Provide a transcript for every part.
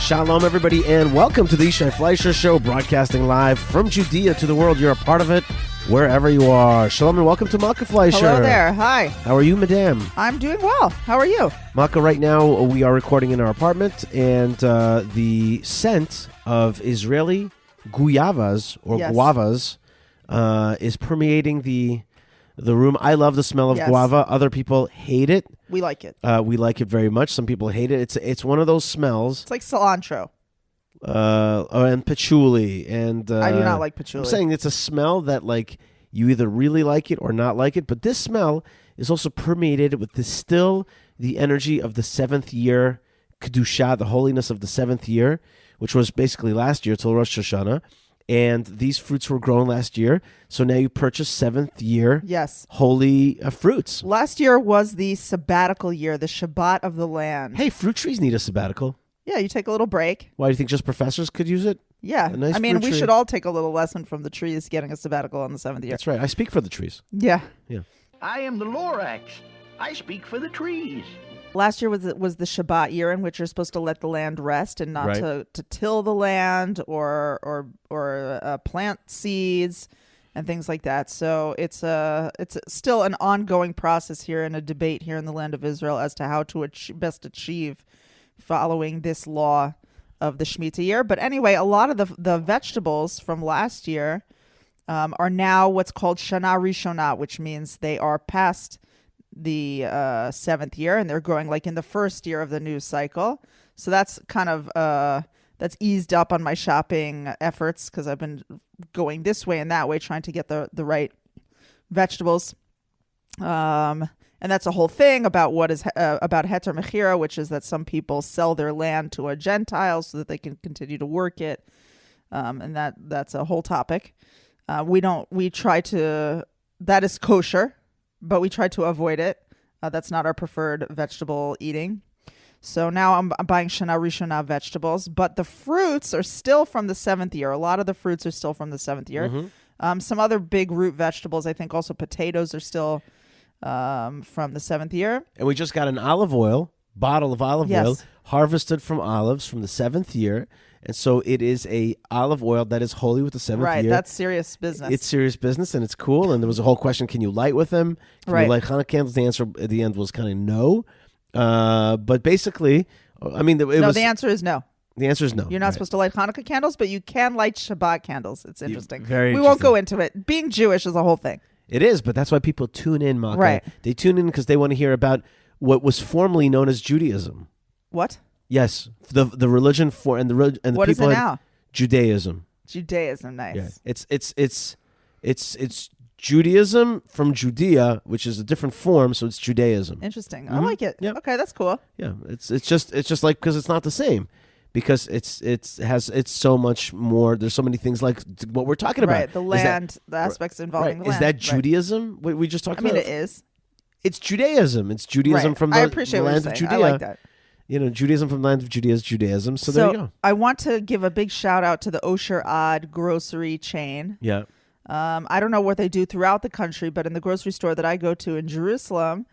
Shalom, everybody, and welcome to the Yishai Fleisher Show, broadcasting live from Judea to the world. You're a part of it wherever you are. Shalom, and welcome to Malkah Fleisher. Hello there. Hi. How are you, madame? I'm doing well. How are you? Malkah, right now we are recording in our apartment, and the scent of Israeli guavas or Yes. guavas is permeating the room. I love the smell of Yes. guava. Other people hate it. We like it. We like it very much. Some people hate it. It's one of those smells. It's like cilantro. And patchouli. And I do not like patchouli. I'm saying it's a smell that like you either really like it or not like it. But this smell is also permeated with the energy of the seventh year kedusha, the holiness of the seventh year, which was basically last year till Rosh Hashanah. And these fruits were grown last year. So now you purchase seventh year Yes. holy fruits. Last year was the sabbatical year, the Shabbat of the land. Hey, fruit trees need a sabbatical. Yeah, you take a little break. Why do you think just professors could use it? Yeah. A nice I mean, fruit we tree. should all take a little lesson from the trees getting a sabbatical on the seventh year. That's right. I speak for the trees. Yeah. I am the Lorax. I speak for the trees. Last year was the Shabbat year in which you're supposed to let the land rest and not Right. to till the land or plant seeds and things like that. So it's still an ongoing process here and a debate here in the land of Israel as to how to best achieve following this law of the Shemitah year. But anyway, a lot of the vegetables from last year are now what's called Shana Rishonah, which means they are past the seventh year and they're growing like in the first year of the new cycle. So that's kind of that's eased up on my shopping efforts because I've been going this way and that way trying to get the right vegetables. And that's a whole thing about what is about heter mechira, which is that some people sell their land to a Gentile so that they can continue to work it. And that's a whole topic. That is kosher, but we try to avoid it. That's not our preferred vegetable eating. So now I'm buying Shana Rishonah vegetables, but the fruits are still from the seventh year. A lot of the fruits are still from the seventh year. Mm-hmm. Some other big root vegetables, I think also potatoes are still from the seventh year. And we just got an bottle of olive Yes. oil, harvested from olives from the seventh year. And so it is a olive oil that is holy with the seventh Right, year. that's serious business. It's serious business, and it's cool. And there was a whole question, can you light with them? Can Right. you light Hanukkah candles? The answer at the end was kind of no. But basically, I mean, the answer is no. The answer is no. You're not Right. supposed to light Hanukkah candles, but you can light Shabbat candles. It's interesting. very We won't interesting. go into it. Being Jewish is a whole thing. It is, but that's why people tune in, Malkah. Right. They tune in because they want to hear about what was formerly known as Judaism. What? Yes, the religion and the What is people it had now? Judaism. Judaism, nice. Yeah. It's Judaism from Judea, which is a different form, so it's Judaism. Interesting. I like it. Yep. Okay, that's cool. Yeah, it's just like because it's not the same, because it's so much more. There's so many things like what we're talking about. Right, the land, the aspects involving the land. Is that Right. Judaism? What we just talked I mean, about? it is. It's Judaism. It's Judaism Right. from I the appreciate what land you're of saying. Judea. I like that. Judaism from the land of Judea is Judaism. So there you go. I want to give a big shout out to the Osher Ad grocery chain. Yeah. I don't know what they do throughout the country, but in the grocery store that I go to in Jerusalem,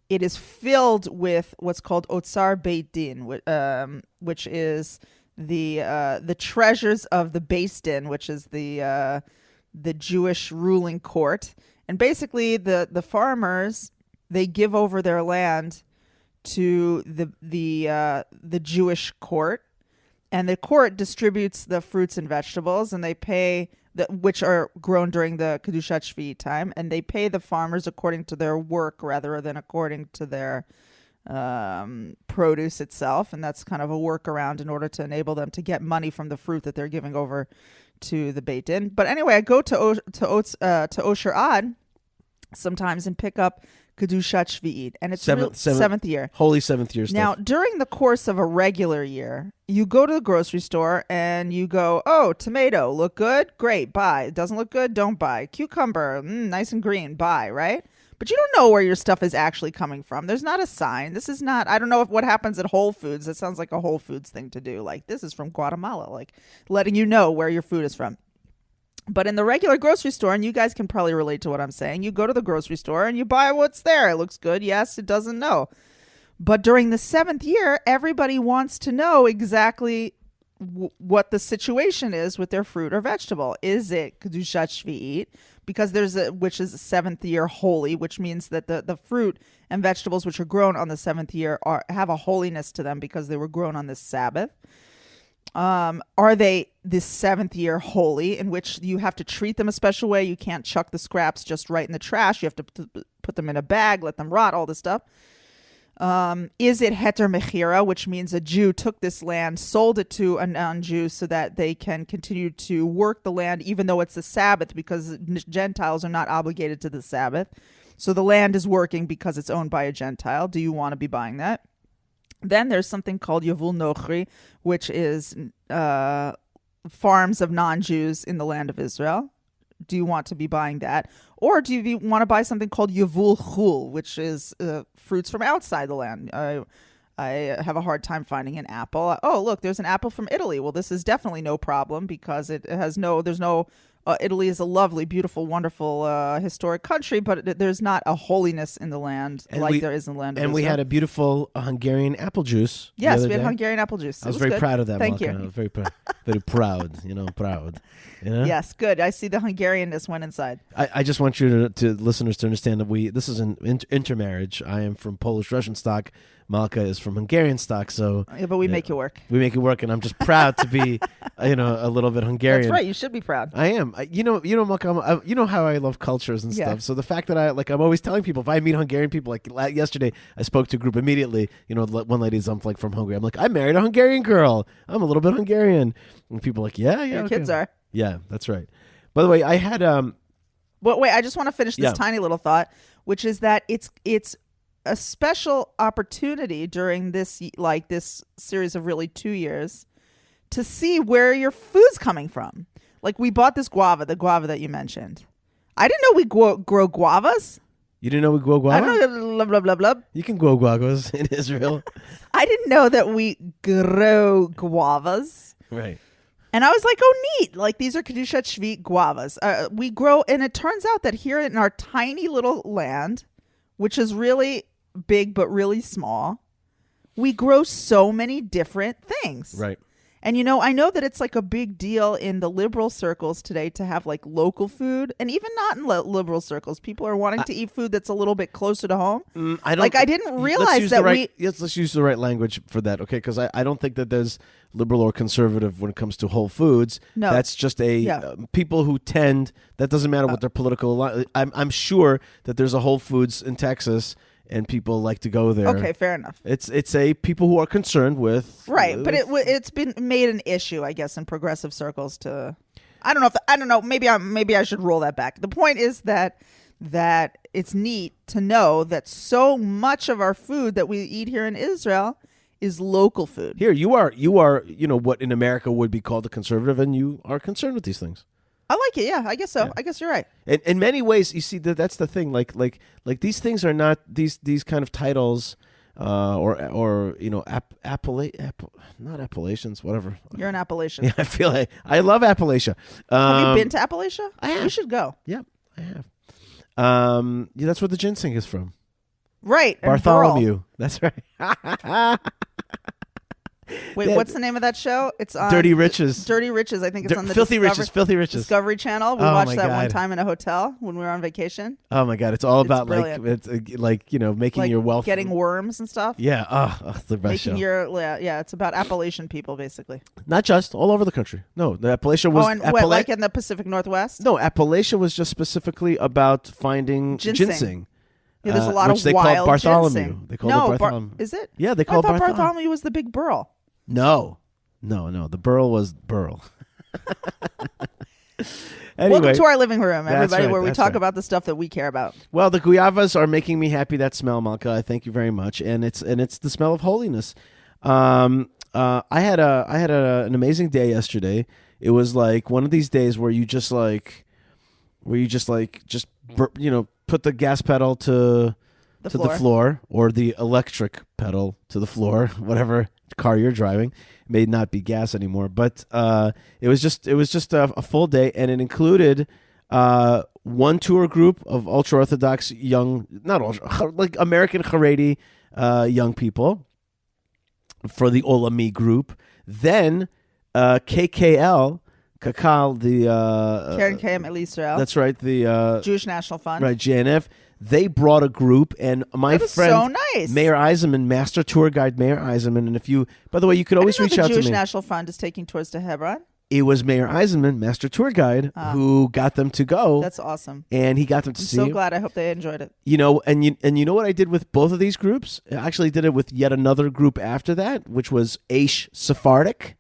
it is filled with what's called Otsar Beit Din, which is the treasures of the Beis Din, which is the Jewish ruling court. And basically, the farmers, they give over their land to the Jewish court, and the court distributes the fruits and vegetables, and they pay which are grown during the Kedushat Shvi time, and they pay the farmers according to their work rather than according to their produce itself, and that's kind of a workaround in order to enable them to get money from the fruit that they're giving over to the Beit Din. But anyway, I go to Osher Ad sometimes and pick up Kedushat Shvi'it, and it's seventh year. Holy seventh year stuff. Now, during the course of a regular year, you go to the grocery store and you go, oh, tomato, look good? Great, buy. It doesn't look good? Don't buy. Cucumber, nice and green, buy, right? But you don't know where your stuff is actually coming from. There's not a sign. This is not, I don't know what happens at Whole Foods. It sounds like a Whole Foods thing to do. Like, this is from Guatemala, like letting you know where your food is from. But in the regular grocery store, and you guys can probably relate to what I'm saying, you go to the grocery store and you buy what's there. It looks good. Yes, it doesn't know. But during the seventh year, everybody wants to know exactly what the situation is with their fruit or vegetable. Is it kedushat shvi'it, because which is 7th year holy, which means that the fruit and vegetables which are grown on the 7th year have a holiness to them because they were grown on this Sabbath. Are they this 7th year holy, in which you have to treat them a special way? You can't chuck the scraps just right in the trash. You have to put them in a bag, let them rot, all this stuff. Is it heter mechira, which means a Jew took this land, sold it to a non-Jew so that they can continue to work the land even though it's a Sabbath, because Gentiles are not obligated to the Sabbath. So the land is working because it's owned by a Gentile. Do you want to be buying that? Then there's something called Yavul Nochri, which is farms of non-Jews in the land of Israel. Do you want to be buying that? Or do you want to buy something called Yavul Chul, which is fruits from outside the land? I have a hard time finding an apple. Oh, look, there's an apple from Italy. Well, this is definitely no problem because there's no... Italy is a lovely, beautiful, wonderful, historic country, but there's not a holiness in the land there is in the land of Israel. And we had a beautiful Hungarian apple juice. Yes, we had Hungarian apple juice. I was very proud of that, Thank Malkah. you. I was very proud. Very proud, proud. Yes, good. I see the Hungarianness went inside. I just want you to listeners to understand that this is an intermarriage. I am from Polish-Russian stock. Malkah is from Hungarian stock, so... Yeah, but we make it work. We make it work, and I'm just proud to be, a little bit Hungarian. That's right. You should be proud. I am. Malkah, you know how I love cultures and stuff. So the fact that I'm always telling people, if I meet Hungarian people, like yesterday, I spoke to a group immediately. One lady's from Hungary. I'm like, I married a Hungarian girl. I'm a little bit Hungarian. And people are like, yeah. Your kids are. Yeah, that's right. By the way, I had... But wait, I just want to finish this tiny little thought, which is that it's a special opportunity during this series of really 2 years to see where your food's coming from. Like, we bought this the guava that you mentioned. I didn't know we grow guavas. You didn't know we grow guava? I don't know, blah, blah, blah, blah. You can grow guavas in Israel. I didn't know that we grow guavas. Right. And I was like, oh, neat. Like, these are Kedushat Shvi'it guavas. We grow, and it turns out that here in our tiny little land, which is really big but really small, we grow so many different things. Right. And, I know that it's like a big deal in the liberal circles today to have like local food, and even not in liberal circles. People are wanting to eat food that's a little bit closer to home. I didn't realize that let's use the right language for that, okay? Because I don't think that there's liberal or conservative when it comes to Whole Foods. No. That's just people who tend, that doesn't matter what their political, I'm sure that there's a Whole Foods in Texas and people like to go there. Okay, fair enough. It's a people who are concerned with but it's been made an issue, I guess, in progressive circles. I don't know. Maybe I should roll that back. The point is that it's neat to know that so much of our food that we eat here in Israel is local food. Here you are, what in America would be called a conservative, and you are concerned with these things. I like it. Yeah, I guess so. Yeah. I guess you're right. In many ways, you see that's the thing. Like these things are not these kind of titles, not appellations, whatever. You're an Appalachian. Yeah, I feel I love Appalachia. Have you been to Appalachia? I have. You should go. Yeah, I have. That's where the ginseng is from. Right. Bartholomew. That's right. Wait, what's the name of that show? It's on Dirty Riches. Dirty Riches. I think it's on the Filthy Riches. Discovery Channel. We watched that one time in a hotel when we were on vacation. Oh my God! It's all about brilliant. making your wealth, getting worms and stuff. Yeah, it's the best show. It's about Appalachian people basically. Not just all over the country. No, the Appalachia was. Like in the Pacific Northwest. No, Appalachia was just specifically about finding ginseng. Yeah, there's a lot which of they wild called Bartholomew. ginseng. They called it Bartholomew. Is it? Yeah, they called Bartholomew. Bartholomew was the big burl. No. The burl was burl. Anyway, welcome to our living room, everybody, right, where we talk right. about the stuff that we care about. Well, the guavas are making me happy. That smell, Malkah. I thank you very much, and it's the smell of holiness. I had an amazing day yesterday. It was like one of these days where you just put the gas pedal to the floor, or the electric pedal to the floor, whatever car you're driving. It may not be gas anymore, but it was just a full day, and it included one tour group of ultra Orthodox American Haredi young people for the Olami group. Then KKL, Kakal, the Karen Kayam Israel. that's right, the Jewish National Fund. right, JNF. They brought a group, and my That was friend so nice. Mayor Eisenman, master tour guide Mayor Eisenman, and if you, by the way, you could always reach the out Jewish to me. National Fund is taking tours to Hebron. It was Mayor Eisenman, master tour guide, who got them to go. That's awesome. And he got them to I'm see. so glad. I hope they enjoyed it. You know, and you know what I did with both of these groups? I actually did it with yet another group after that, which was Aish Sephardic,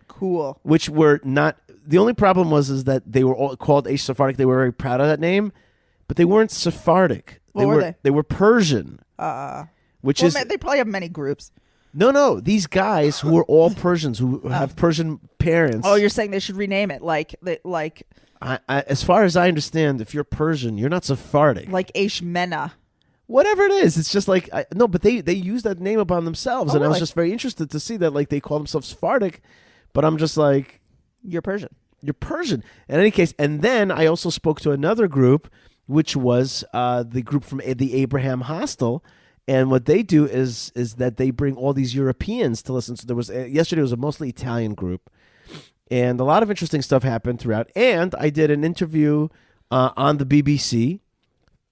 Cool. which were not. The only problem was that they were all called Aish Sephardic. They were very proud of that name, but they weren't Sephardic. What were they? They were Persian. Which is They probably have many groups. no. These guys who are all Persians who have Persian parents. Oh, you're saying they should rename it like As far as I understand, if you're Persian, you're not Sephardic. Ashmena. Whatever it is, it's just like no, but they use that name upon themselves, and I was really? just very interested to see that like they call themselves Sephardic, but I'm just like, You're Persian. you're Persian. In any case, and then I also spoke to another group, which was the group from the Abraham Hostel. And what they do is that they bring all these Europeans to listen. So there was yesterday was a mostly Italian group, and a lot of interesting stuff happened throughout. And I did an interview on the BBC,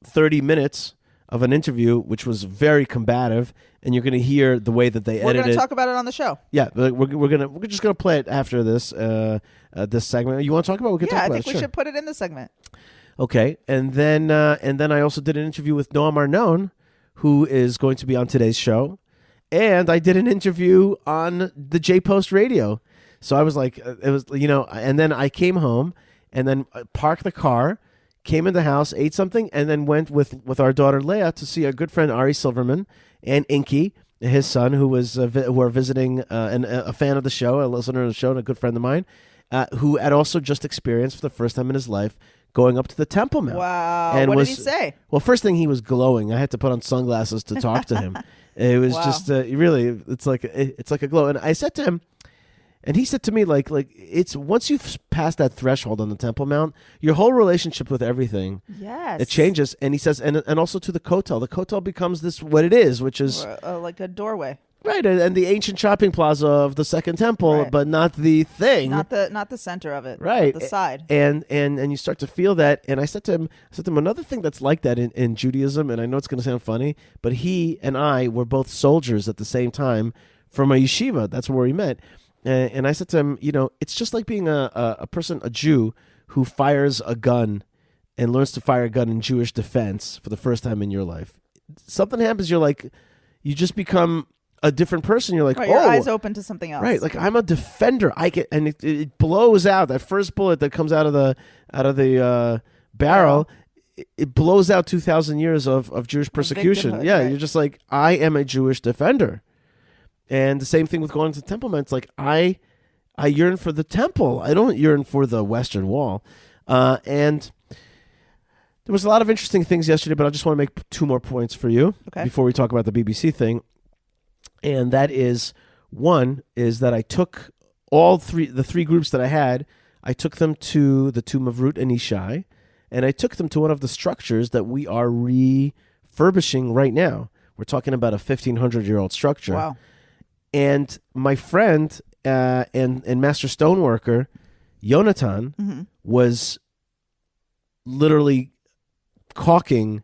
30 minutes of an interview, which was very combative. And you're going to hear the way that they We're edited. going to talk about it on the show. Yeah, we're just going to play it after this this segment. You want to talk about it? We can talk I about think it. we should put it in the segment. Okay, and then I also did an interview with Noam Arnon, who is going to be on today's show, and I did an interview on the J Post Radio. So I was like, it was and then I came home and then parked the car, came in the house, ate something, and then went with our daughter Leah to see our good friend Ari Silverman and Inky, his son, who are visiting and a fan of the show, a listener of the show, and a good friend of mine, who had also just experienced for the first time in his life going up to the Temple Mount. Wow. And What did he say? Well, first thing, he was glowing. I had to put on sunglasses to talk to him. It was just really, it's like a glow. And I said to him, and he said to me, like it's once you've passed that threshold on the Temple Mount, your whole relationship with everything, Yes. it changes. And he says, and also to the Kotel. The Kotel becomes what it is, which is like a doorway. right, and the ancient shopping plaza of the Second Temple, Right. but not the thing. Not the center of it. Right, The side. and you start to feel that. And I said to him, another thing that's like that in Judaism, and I know it's going to sound funny, but he and I were both soldiers at the same time from a yeshiva. That's where we met. And I said to him, it's just like being a Jew who fires a gun and learns to fire a gun in Jewish defense for the first time in your life. Something happens. You just become a different person. You're like, Your eyes open to something else. right, like I'm a defender. It blows out. That first bullet that comes out of the barrel, it blows out 2,000 years of Jewish persecution. victimhood, Yeah, right. you're just like, I am a Jewish defender. And the same thing with going to the Temple Mount. It's like I yearn for the temple. I don't yearn for the Western Wall. And there was a lot of interesting things yesterday, but I just want to make two more points for you before we talk about the BBC thing. And that is, one is that I took the three groups that I had, I took them to the tomb of Ruth and Yishai, and I took them to one of the structures that we are refurbishing right now. We're talking about a 1,500-year-old structure. Wow. And my friend and master stoneworker, Yonatan, was literally caulking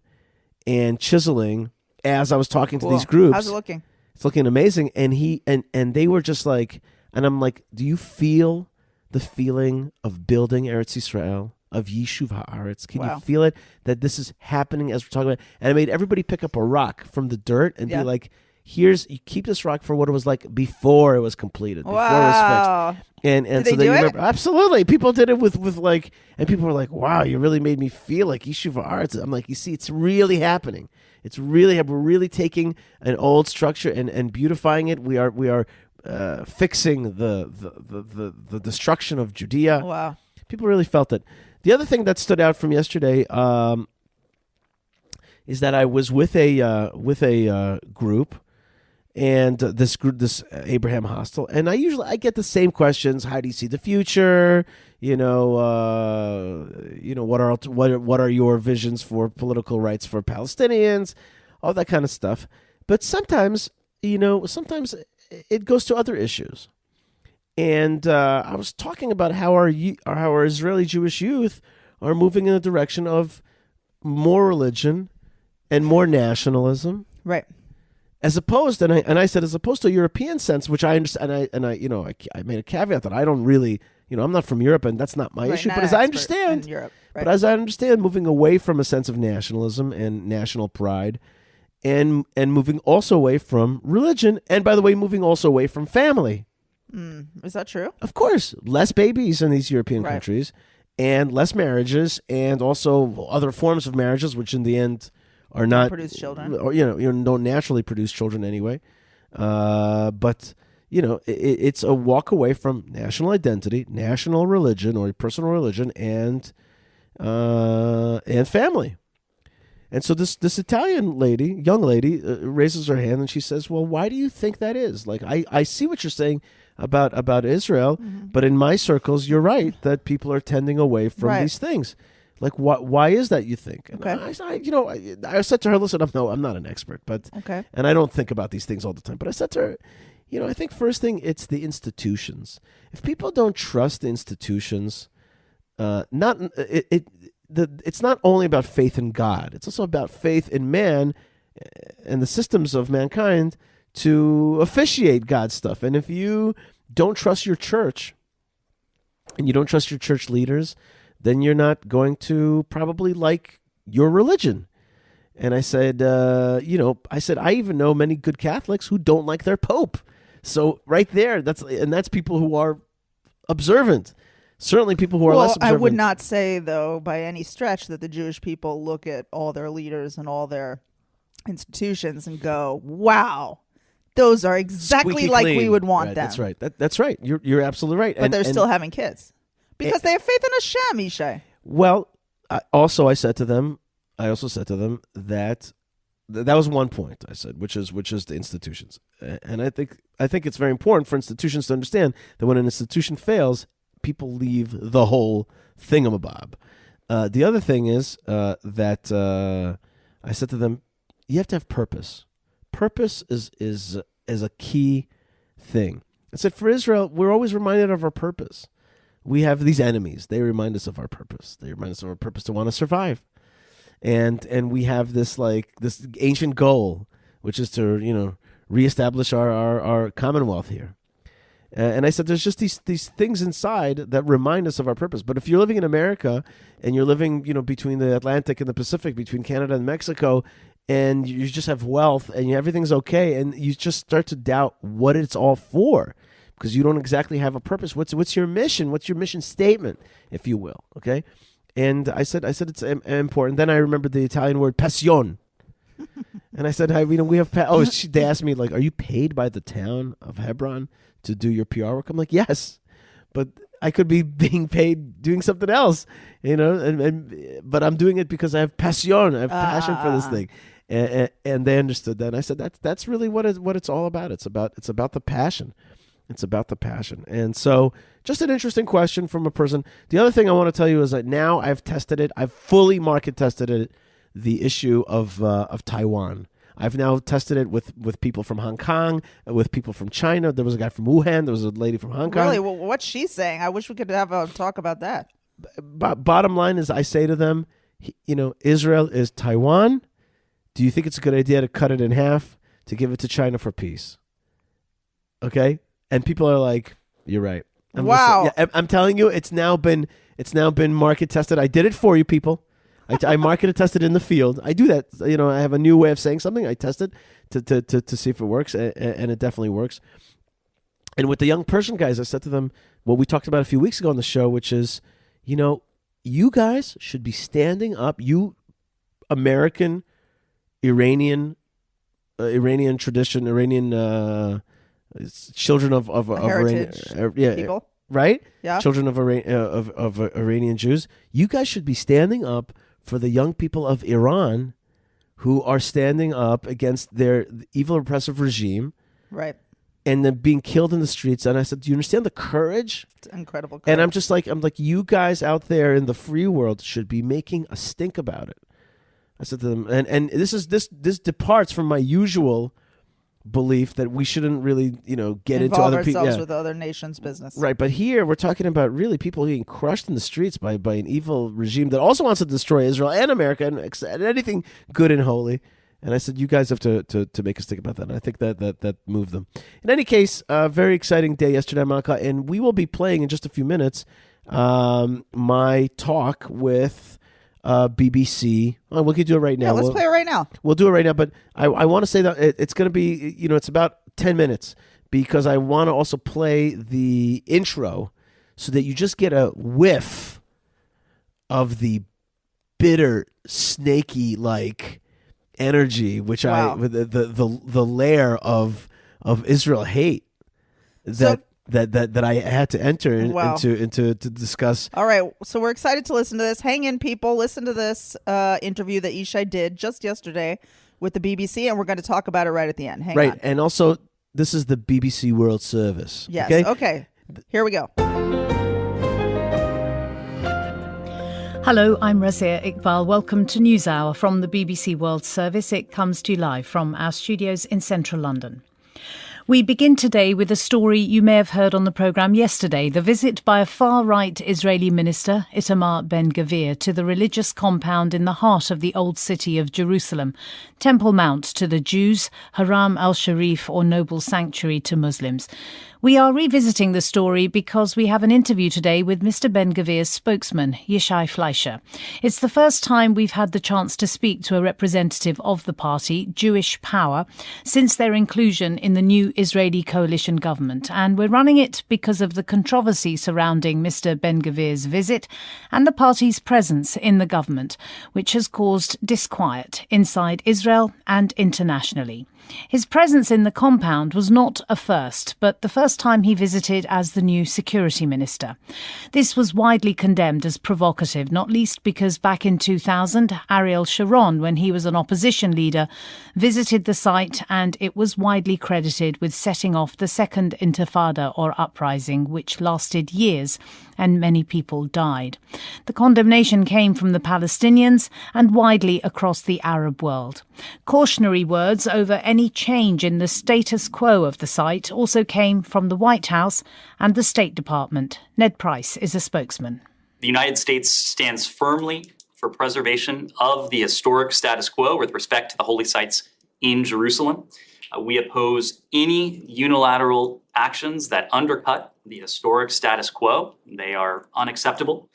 and chiseling as I was talking to these groups. How's it looking? It's looking amazing. And he and they were just like, and I'm like, do you feel the feeling of building Eretz Yisrael, of Yishuv Haaretz? Can you feel it, that this is happening as we're talking about? And I made everybody pick up a rock from the dirt and be like, you keep this rock for what it was like before it was completed, before it was fixed. And Did so they that do you it? remember, absolutely. People did it with like, and people were like, wow, you really made me feel like Yishuv Haaretz. I'm like, you see, it's really happening. We're really taking an old structure and beautifying it. We are fixing the destruction of Judea. Wow. People really felt it. The other thing that stood out from yesterday is that I was with a group, and this Abraham Hostel, and I get the same questions. How do you see the future? What are your visions for political rights for Palestinians? All that kind of stuff. But sometimes it goes to other issues. And I was talking about how our Israeli Jewish youth are moving in the direction of more religion and more nationalism, Right. as opposed, and I said, as opposed to a European sense, which I understand, and I made a caveat that I don't really, I'm not from Europe, and that's not my issue. Not But as I understand, Europe, but as I understand, moving away from a sense of nationalism and national pride, and moving also away from religion, and by the way, moving also away from family. Is that true? Of course, less babies in these European countries, and less marriages, and also other forms of marriages, which in the end are not produce children, or don't naturally produce children anyway. But it's a walk away from national identity, national religion, or personal religion, and family. And so this Italian lady, young lady, raises her hand and she says, "Well, why do you think that is? Like, I see what you're saying about Israel, but in my circles, you're right that people are tending away from these things. Like, why is that, you think?" And I said to her, "Listen, I'm not an expert, but and I don't think about these things all the time. But I said to her, I think first thing, it's the institutions. If people don't trust the institutions, it's not only about faith in God. It's also about faith in man and the systems of mankind to officiate God's stuff. And if you don't trust your church and you don't trust your church leaders, then you're not going to probably like your religion." And I said, I even know many good Catholics who don't like their Pope. So right there, that's people who are observant. Certainly people who are less observant. I would not say, though, by any stretch, that the Jewish people look at all their leaders and all their institutions and go, "Wow, those are exactly squeaky like clean." we would want them." That's right. That's right. You're absolutely right. But they're still having kids because they have faith in Hashem, Yishai. Well, I also said to them that that was one point I said, which is the institutions. And I think it's very important for institutions to understand that when an institution fails, people leave the whole thingamabob. The other thing is that I said to them, you have to have purpose. Purpose is a key thing. I said, for Israel, we're always reminded of our purpose. We have these enemies. They remind us of our purpose. They remind us of our purpose to want to survive. And we have this ancient goal, which is to reestablish our commonwealth here. And I said, there's just these things inside that remind us of our purpose. But if you're living in America and you're living, between the Atlantic and the Pacific, between Canada and Mexico, and you just have wealth and everything's okay, and you just start to doubt what it's all for because you don't exactly have a purpose. What's your mission? What's your mission statement, if you will? Okay. And I said it's important. Then I remembered the Italian word passion. And I said, we have. They asked me, like, are you paid by the town of Hebron to do your PR work? I'm like, yes, but I could be being paid doing something else, but I'm doing it because I have passion. I have passion for this thing. And they understood that. And I said, that's really what it's all about. It's about the passion. It's about the passion. And so just an interesting question from a person. The other thing I want to tell you is that now I've tested it. I've fully market tested it, the issue of Taiwan. I've now tested it with people from Hong Kong, with people from China. There was a guy from Wuhan. There was a lady from Hong Kong. Really? Well, what's she saying? I wish we could have a talk about that. Bottom line is, I say to them, Israel is Taiwan. Do you think it's a good idea to cut it in half to give it to China for peace? Okay? And people are like, "You're right." Wow. I'm telling you, it's now been market tested. I did it for you, people. I market tested in the field. I do that. I have a new way of saying something. I test it to see if it works, and it definitely works. And with the young Persian guys, I said to them what we talked about a few weeks ago on the show, which is, you guys should be standing up. You American, Iranian tradition, Iranian. Children of heritage people, right? Yeah, children of Iranian Jews. You guys should be standing up for the young people of Iran, who are standing up against their evil, oppressive regime, right? And then being killed in the streets. And I said, "Do you understand the courage?" It's incredible. Courage. And I'm like, you guys out there in the free world should be making a stink about it. I said to them, and this departs from my usual belief that we shouldn't really, get into Involve other people. ourselves with other nations' business. Right, but here we're talking about really people getting crushed in the streets by an evil regime that also wants to destroy Israel and America and anything good and holy. And I said, you guys have to make us think about that. And I think that moved them. In any case, a very exciting day yesterday, Malkah, and we will be playing in just a few minutes my talk with BBC. Oh, we could do it right now. Yeah, let's play it right now. We'll do it right now, but I want to say that it's going to be, it's about 10 minutes because I want to also play the intro so that you just get a whiff of the bitter, snaky, energy, which Wow. the layer of Israel hate that I had to enter Wow. into to discuss. All right, so we're excited to listen to this. Hang in, people. Listen to this interview that Yishai did just yesterday with the BBC, and we're going to talk about it right at the end. Hang Right, on. and also this is the BBC World Service. Yes. Okay. Here we go. Hello, I'm Razia Iqbal. Welcome to NewsHour from the BBC World Service. It comes to you live from our studios in central London. We begin today with a story you may have heard on the programme yesterday, the visit by a far-right Israeli minister, Itamar Ben Gvir, to the religious compound in the heart of the old city of Jerusalem, Temple Mount to the Jews, Haram al-Sharif or Noble Sanctuary to Muslims. We are revisiting the story because we have an interview today with Mr. Ben Gvir's spokesman, Yishai Fleisher. It's the first time we've had the chance to speak to a representative of the party, Jewish Power, since their inclusion in the new Israeli coalition government. And we're running it because of the controversy surrounding Mr. Ben Gvir's visit and the party's presence in the government, which has caused disquiet inside Israel and internationally. His presence in the compound was not a first, but the first time he visited as the new security minister. This was widely condemned as provocative, not least because back in 2000, Ariel Sharon, when he was an opposition leader, visited the site and it was widely credited with setting off the second intifada or uprising, which lasted years and many people died. The condemnation came from the Palestinians and widely across the Arab world. Cautionary words over any change in the status quo of the site also came from the White House and the State Department. Ned Price is a spokesman. The United States stands firmly for preservation of the historic status quo with respect to the holy sites in Jerusalem. We oppose any unilateral actions that undercut the historic status quo. They are unacceptable.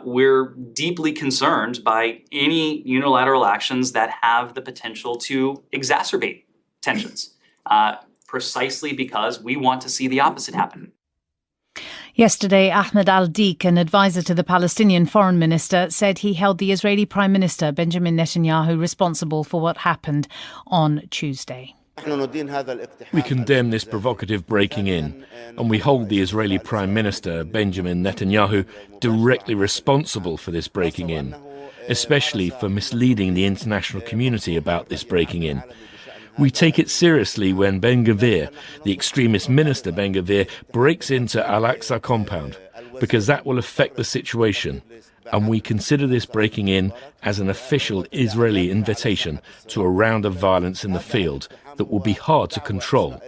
We're deeply concerned by any unilateral actions that have the potential to exacerbate tensions, precisely because we want to see the opposite happen. Yesterday, Ahmed al-Dik, an advisor to the Palestinian foreign minister, said he held the Israeli Prime Minister Benjamin Netanyahu responsible for what happened on Tuesday. We condemn this provocative breaking in, and we hold the Israeli Prime Minister Benjamin Netanyahu directly responsible for this breaking in, especially for misleading the international community about this breaking in. We take it seriously when Ben Gvir, the extremist minister Ben Gvir, breaks into Al-Aqsa compound, because that will affect the situation. And we consider this breaking in as an official Israeli invitation to a round of violence in the field that will be hard to control.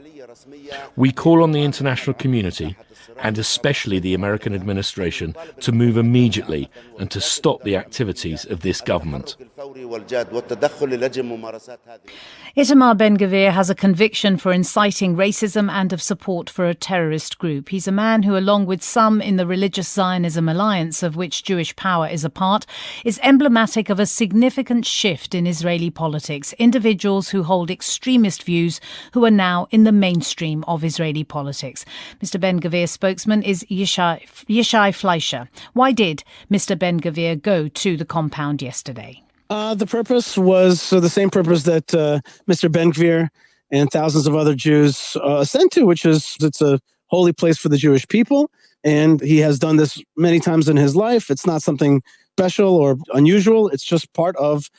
We call on the international community, and especially the American administration, to move immediately and to stop the activities of this government. Itamar Ben Gvir has a conviction for inciting racism and of support for a terrorist group. He's a man who, along with some in the Religious Zionism Alliance, of which Jewish Power is a part, is emblematic of a significant shift in Israeli politics. Individuals who hold extremist views who are now in the mainstream of Israeli politics. Mr. Ben Gvir's spokesman is Yishai Fleisher. Why did Mr. Ben Gvir go to the compound yesterday? The purpose was the same purpose that Mr. Ben Gvir and thousands of other Jews ascend to, which is it's a holy place for the Jewish people. And he has done this many times in his life. It's not something special or unusual. It's just part of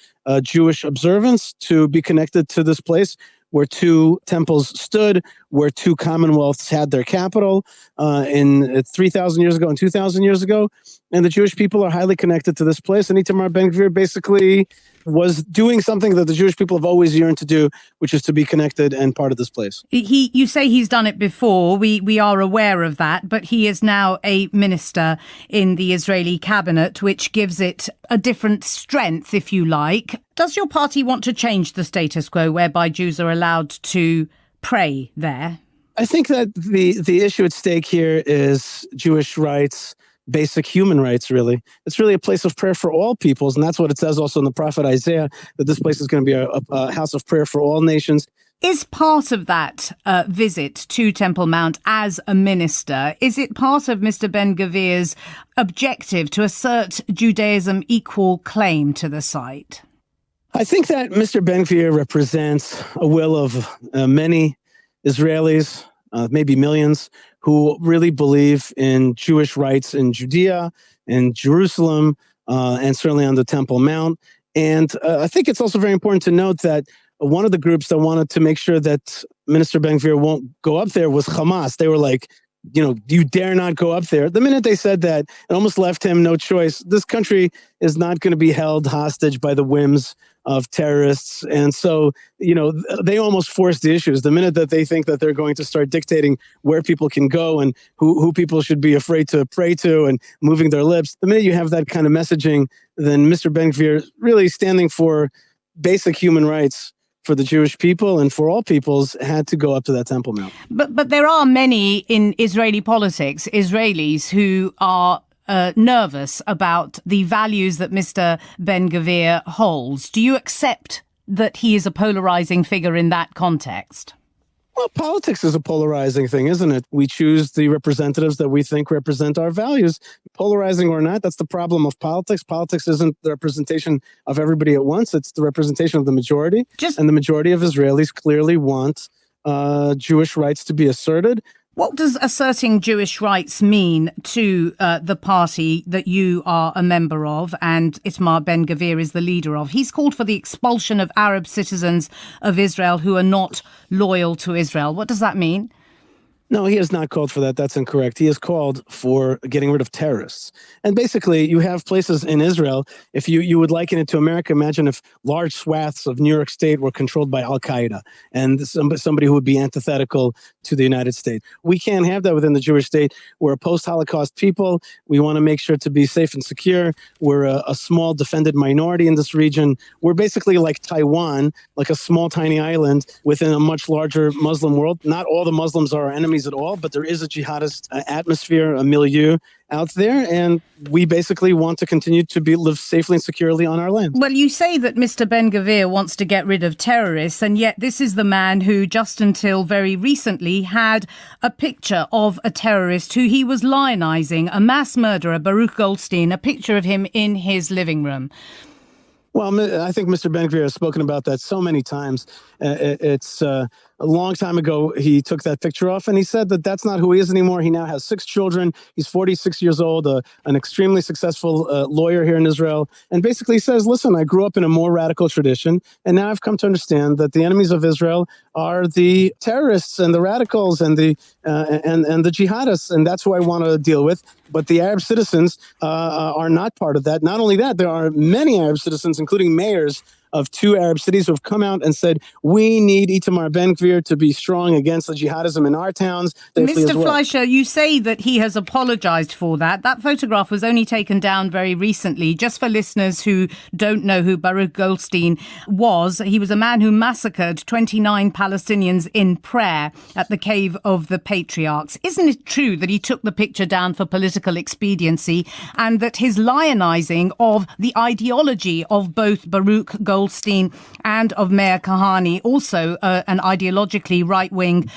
Jewish observance to be connected to this place, where two temples stood, where two commonwealths had their capital in 3,000 years ago and 2,000 years ago. And the Jewish people are highly connected to this place. And Itamar Ben Gvir basically was doing something that the Jewish people have always yearned to do, which is to be connected and part of this place. You say he's done it before. We are aware of that, but he is now a minister in the Israeli cabinet, which gives it a different strength, if you like. Does your party want to change the status quo whereby Jews are allowed to pray there? I think that the issue at stake here is Jewish rights, basic human rights, really. It's really a place of prayer for all peoples, and that's what it says also in the prophet Isaiah, that this place is going to be a house of prayer for all nations. Is part of that visit to Temple Mount as a minister, is it part of Mr. Ben Gvir's objective to assert Judaism equal claim to the site? I think that Mr. Ben Gvir represents a will of many Israelis, maybe millions, who really believe in Jewish rights in Judea, in Jerusalem, and certainly on the Temple Mount. And I think it's also very important to note that one of the groups that wanted to make sure that Minister Ben Gvir won't go up there was Hamas. They were like, you dare not go up there. The minute they said that, it almost left him no choice. This country is not going to be held hostage by the whims of terrorists. And so, they almost forced the issues. The minute that they think that they're going to start dictating where people can go and who people should be afraid to pray to and moving their lips, the minute you have that kind of messaging, then Mr. Ben Gvir really standing for basic human rights for the Jewish people and for all peoples had to go up to that Temple Mount. But there are many in Israeli politics, Israelis who are nervous about the values that Mr. Ben Gvir holds. Do you accept that he is a polarizing figure in that context? Well, politics is a polarizing thing, isn't it? We choose the representatives that we think represent our values. Polarizing or not, that's the problem of politics. Politics isn't the representation of everybody at once. It's the representation of the majority. And the majority of Israelis clearly want Jewish rights to be asserted. What does asserting Jewish rights mean to the party that you are a member of and Itamar Ben Gvir is the leader of? He's called for the expulsion of Arab citizens of Israel who are not loyal to Israel. What does that mean? No, he has not called for that. That's incorrect. He has called for getting rid of terrorists. And basically, you have places in Israel, if you would liken it to America, imagine if large swaths of New York State were controlled by Al-Qaeda and somebody who would be antithetical to the United States. We can't have that within the Jewish state. We're a post-Holocaust people. We want to make sure to be safe and secure. We're a small defended minority in this region. We're basically like Taiwan, like a small, tiny island within a much larger Muslim world. Not all the Muslims are our enemies at all, but there is a jihadist atmosphere, a milieu out there, and we basically want to continue to live safely and securely on our land. Well, you say that Mr. Ben Gvir wants to get rid of terrorists, and yet this is the man who just until very recently had a picture of a terrorist who he was lionizing, a mass murderer, Baruch Goldstein, a picture of him in his living room. Well, I think Mr. Ben Gvir has spoken about that so many times. It's a long time ago, he took that picture off and he said that that's not who he is anymore. He now has 6 children. He's 46 years old, an extremely successful lawyer here in Israel. And basically says, listen, I grew up in a more radical tradition. And now I've come to understand that the enemies of Israel are the terrorists and the radicals and the jihadists. And that's who I want to deal with. But the Arab citizens are not part of that. Not only that, there are many Arab citizens, including mayors of 2 Arab cities who have come out and said, we need Itamar Ben Gvir to be strong against the jihadism in our towns. Mr. Fleisher, you say that he has apologized for that. That photograph was only taken down very recently. Just for listeners who don't know who Baruch Goldstein was, he was a man who massacred 29 Palestinians in prayer at the Cave of the Patriarchs. Isn't it true that he took the picture down for political expediency and that his lionizing of the ideology of both Baruch Goldstein and of Meir Kahane, also an ideologically right-wing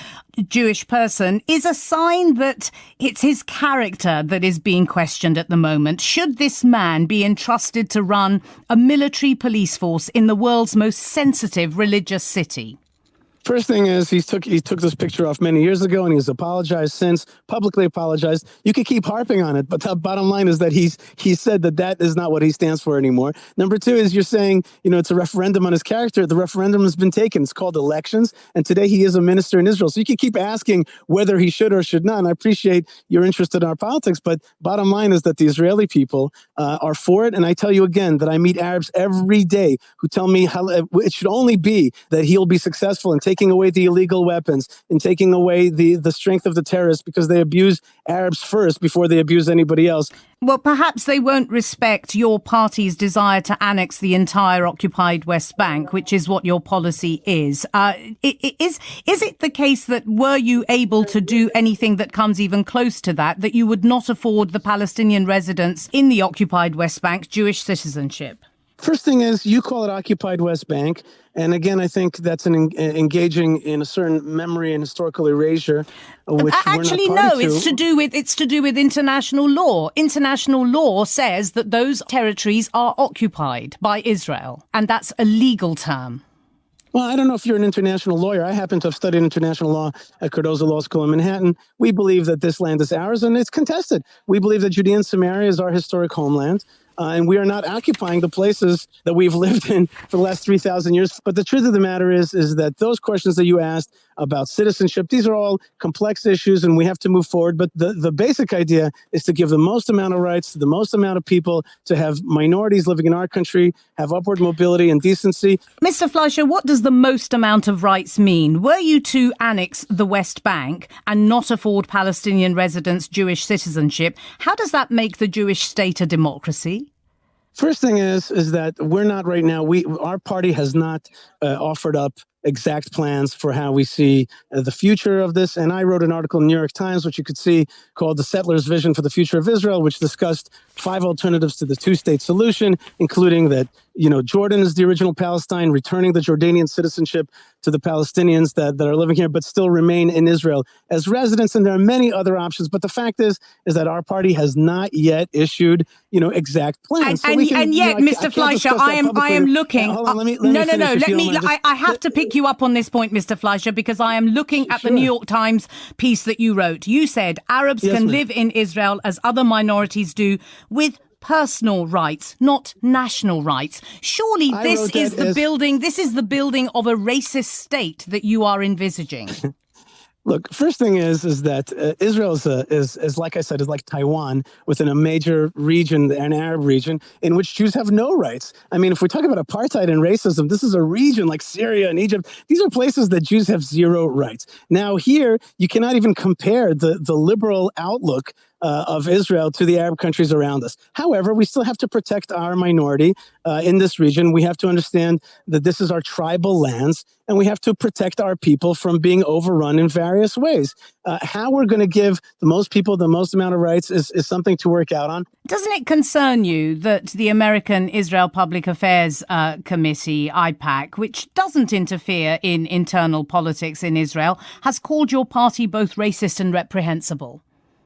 Jewish person, is a sign that it's his character that is being questioned at the moment? Should this man be entrusted to run a military police force in the world's most sensitive religious city? First thing is he took this picture off many years ago, and he's apologized since, publicly apologized. You could keep harping on it, but the bottom line is that he said that is not what he stands for anymore. Number two is you're saying, it's a referendum on his character. The referendum has been taken. It's called elections, and today he is a minister in Israel. So you can keep asking whether he should or should not, and I appreciate your interest in our politics, but bottom line is that the Israeli people are for it, and I tell you again that I meet Arabs every day who tell me how it should only be that he'll be successful in taking away the illegal weapons, in taking away the strength of the terrorists, because they abuse Arabs first before they abuse anybody else. Well, perhaps they won't respect your party's desire to annex the entire occupied West Bank, which is what your policy is. Is it the case that were you able to do anything that comes even close to that you would not afford the Palestinian residents in the occupied West Bank Jewish citizenship? First thing is, you call it occupied West Bank. And again, I think that's engaging in a certain memory and historical erasure, which actually we're not party no. It's to do with international law. International law says that those territories are occupied by Israel, and that's a legal term. Well, I don't know if you're an international lawyer. I happen to have studied international law at Cardozo Law School in Manhattan. We believe that this land is ours, and it's contested. We believe that Judea and Samaria is our historic homeland. And we are not occupying the places that we've lived in for the last 3,000 years. But the truth of the matter is that those questions that you asked about citizenship, these are all complex issues, and we have to move forward. But the basic idea is to give the most amount of rights to the most amount of people, to have minorities living in our country have upward mobility and decency. Mr. Fleisher, what does the most amount of rights mean? Were you to annex the West Bank and not afford Palestinian residents Jewish citizenship, how does that make the Jewish state a democracy? First thing is that we're not right now. Our party has not offered up exact plans for how we see the future of this. And I wrote an article in the New York Times, which you could see, called The Settler's Vision for the Future of Israel, which discussed 5 alternatives to the two-state solution, including that, Jordan is the original Palestine, returning the Jordanian citizenship to the Palestinians that are living here, but still remain in Israel as residents. And there are many other options. But the fact is that our party has not yet issued, exact plans. And yet, Mr. Fleisher, I am looking. Hold on, let me. I have to pick you up on this point, Mr. Fleisher, because I am looking at the New York Times piece that you wrote. You said Arabs can live in Israel as other minorities do, with personal rights, not national rights. Surely this is the building of a racist state that you are envisaging. Look, first thing is that Israel is like I said, is like Taiwan within a major region, an Arab region, in which Jews have no rights. I mean, if we talk about apartheid and racism, this is a region like Syria and Egypt. These are places that Jews have zero rights. Now here, you cannot even compare the liberal outlook of Israel to the Arab countries around us. However, we still have to protect our minority in this region. We have to understand that this is our tribal lands, and we have to protect our people from being overrun in various ways. How we're going to give the most people the most amount of rights is something to work out on. Doesn't it concern you that the American Israel Public Affairs Committee, IPAC, which doesn't interfere in internal politics in Israel, has called your party both racist and reprehensible?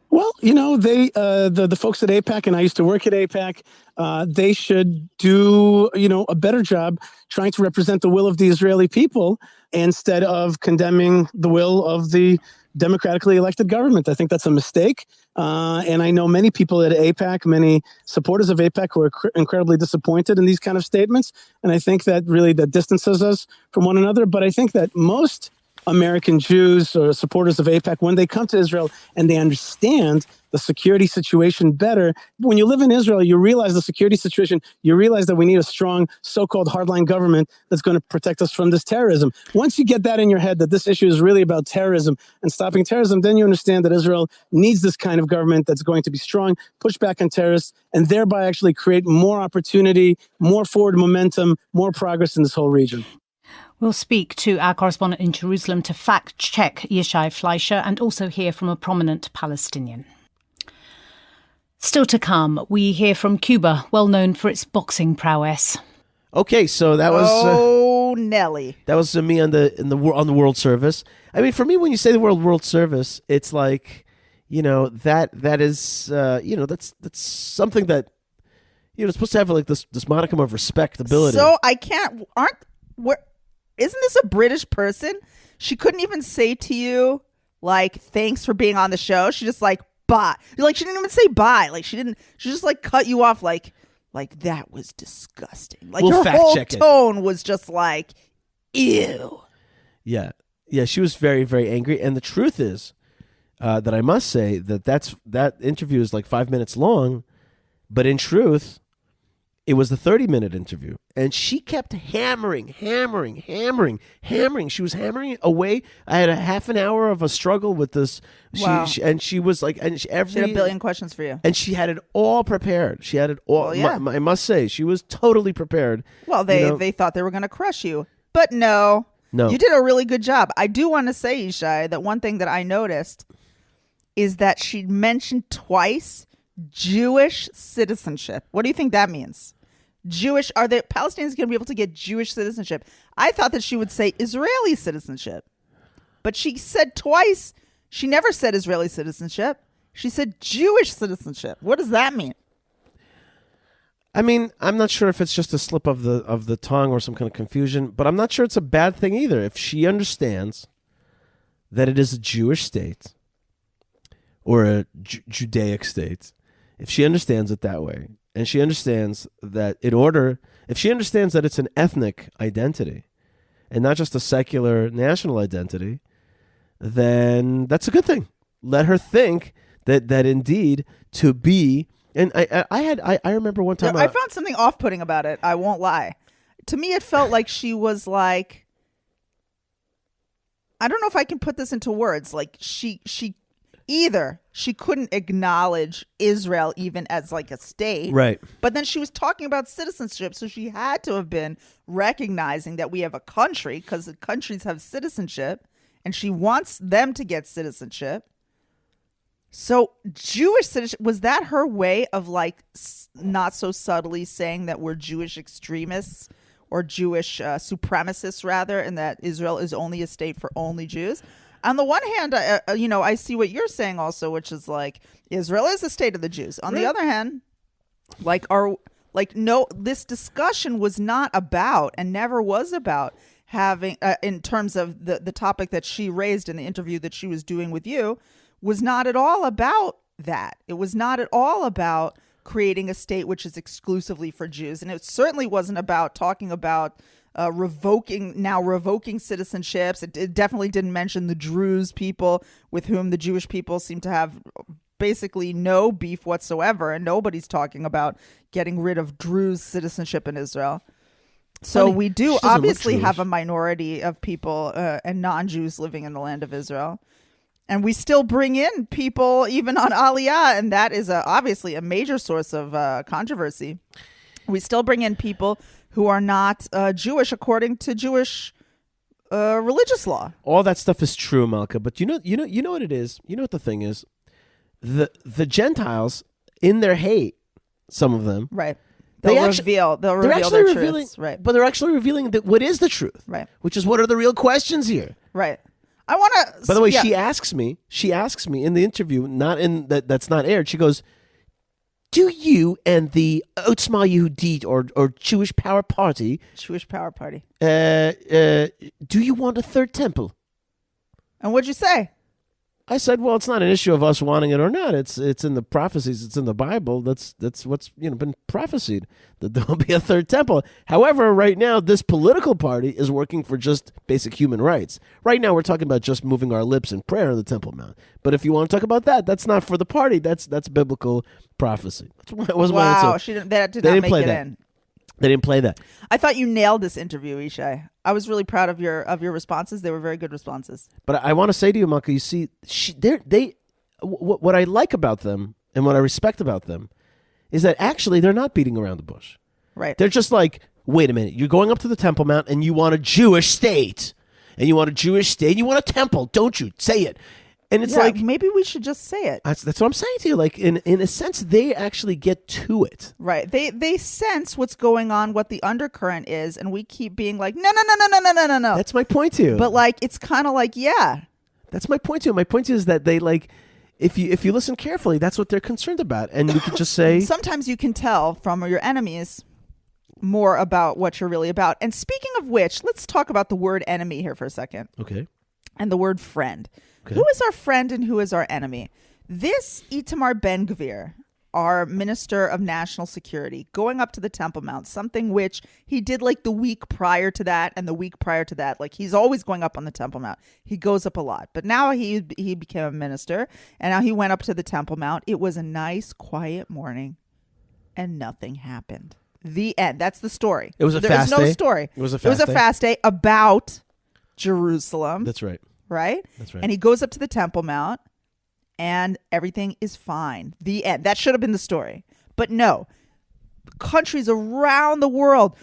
Well, they, the folks at AIPAC, and I used to work at AIPAC, they should do, a better job trying to represent the will of the Israeli people instead of condemning the will of the democratically elected government. I think that's a mistake. And I know many people at AIPAC, many supporters of AIPAC, who are incredibly disappointed in these kind of statements. And I think that really that distances us from one another. But I think that most American Jews or supporters of AIPAC, when they come to Israel and they understand the security situation better, when you live in Israel, you realize the security situation, you realize that we need a strong so-called hardline government that's going to protect us from this terrorism. Once you get that in your head, that this issue is really about terrorism and stopping terrorism, then you understand that Israel needs this kind of government that's going to be strong, push back on terrorists, and thereby actually create more opportunity, more forward momentum, more progress in this whole region. We'll speak to our correspondent in Jerusalem to fact-check Yishai Fleisher and also hear from a prominent Palestinian. Still to come, we hear from Cuba, well known for its boxing prowess. Okay, so that was Nelly. That was me on the World Service. I mean, for me, when you say the World Service, it's like, that is that's something that it's supposed to have like this modicum of respectability. So isn't this a British person? She couldn't even say to you, like, thanks for being on the show. She just like, bye. Like, she didn't even say bye. Like, she just like cut you off like that was disgusting. Like, We'll her whole fact-check it. tone was just like, ew. Yeah. Yeah, she was very, very angry. And the truth is that I must say that interview is like 5 minutes long, but in truth, it was the 30-minute interview. And she kept hammering. She was hammering away. I had a half an hour of a struggle with this. Wow. She was like, She had a billion questions for you. And she had it all prepared. She had it all. Well, yeah. I must say, she was totally prepared. Well, they thought they were going to crush you. But no. You did a really good job. I do want to say, Yishai, that one thing that I noticed is that she mentioned twice Jewish citizenship. What do you think that means? Jewish, are the Palestinians going to be able to get Jewish citizenship? I thought that she would say Israeli citizenship. But she said twice, she never said Israeli citizenship. She said Jewish citizenship. What does that mean? I mean, I'm not sure if it's just a slip of the tongue or some kind of confusion, but I'm not sure it's a bad thing either. If she understands that it is a Jewish state or a Judaic state, if she understands it that way, and she understands that if she understands that it's an ethnic identity and not just a secular national identity, then that's a good thing. Let her think that indeed to be. And I remember one time I found something off-putting about it. I won't lie. To me, it felt like she was like, I don't know if I can put this into words. Like she couldn't acknowledge Israel even as like a state. Right. But then she was talking about citizenship. So she had to have been recognizing that we have a country because the countries have citizenship and she wants them to get citizenship. So Jewish citizenship, was that her way of like not so subtly saying that we're Jewish extremists or Jewish supremacists rather, and that Israel is only a state for only Jews? On the one hand, I see what you're saying also, which is like Israel is a state of the Jews. On the other hand, this discussion was not about and never was about having, in terms of the topic that she raised in the interview that she was doing with you, was not at all about that. It was not at all about creating a state which is exclusively for Jews. And it certainly wasn't about talking about revoking citizenships. It definitely didn't mention the Druze people with whom the Jewish people seem to have basically no beef whatsoever. And nobody's talking about getting rid of Druze citizenship in Israel. So we do obviously have a minority of people and non-Jews living in the land of Israel. And we still bring in people even on Aliyah, and that is obviously a major source of controversy. We still bring in people who are not Jewish according to Jewish religious law. All that stuff is true, Malkah. But you know what it is. You know what the thing is. The Gentiles, in their hate, some of them, right? They'll reveal their truths, right? But they're actually revealing what is the truth, right? Which is what are the real questions here, right? I want to. By the way, she asks me in the interview, not in that's not aired. She goes, "Do you and the Otzma Yehudit or Jewish Power Party, do you want a third temple?" And what'd you say? I said, well, it's not an issue of us wanting it or not. It's in the prophecies. It's in the Bible. That's what's been prophesied, that there will be a third temple. However, right now, this political party is working for just basic human rights. Right now, we're talking about just moving our lips in prayer on the Temple Mount. But if you want to talk about that, that's not for the party. That's biblical prophecy. That was my answer. That did not make it in. They didn't play that. I thought you nailed this interview, Yishai. I was really proud of your responses. They were very good responses. But I want to say to you, Malkah, you see, what I like about them and what I respect about them is that actually they're not beating around the bush. Right. They're just like, wait a minute, you're going up to the Temple Mount and you want a Jewish state. And you want a Jewish state, and you want a temple, don't you? Say it. And it's like, maybe we should just say it. That's what I'm saying to you. Like in a sense, they actually get to it. Right. They sense what's going on, what the undercurrent is, and we keep being like, no. That's my point to you. But like, it's kind of like, yeah. That's my point to you. My point is that they like, if you listen carefully, that's what they're concerned about, and you could just say. Sometimes you can tell from your enemies more about what you're really about. And speaking of which, let's talk about the word enemy here for a second. Okay. And the word friend. Okay. Who is our friend and who is our enemy? This Itamar Ben Gvir, our Minister of National Security, going up to the Temple Mount, something which he did like the week prior to that and the week prior to that. Like he's always going up on the Temple Mount. He goes up a lot. But now he became a minister and now he went up to the Temple Mount. It was a nice, quiet morning and nothing happened. The end. That's the story. It was a fast day. There was no story. It was a fast day about Jerusalem. That's right. Right? That's right. And he goes up to the Temple Mount and everything is fine. The end. That should have been the story. But no. Countries around the world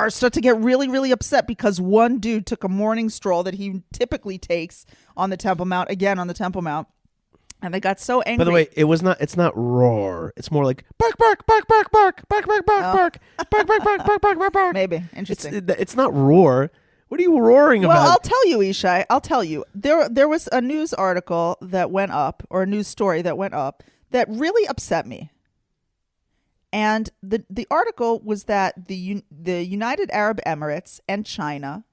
start to get really, really upset because one dude took a morning stroll that he typically takes on the Temple Mount, again on the Temple Mount. And they got so angry. By the way, it's not roar. It's more like bark, bark, bark, bark, bark, bark, bark, bark, bark, bark, bark, bark, bark, bark, bark, bark. Maybe. Interesting. It's not roar. What are you roaring about? Well, I'll tell you, Yishai. I'll tell you. There was a news article that went up, or a news story that went up, that really upset me. And the article was that the United Arab Emirates and China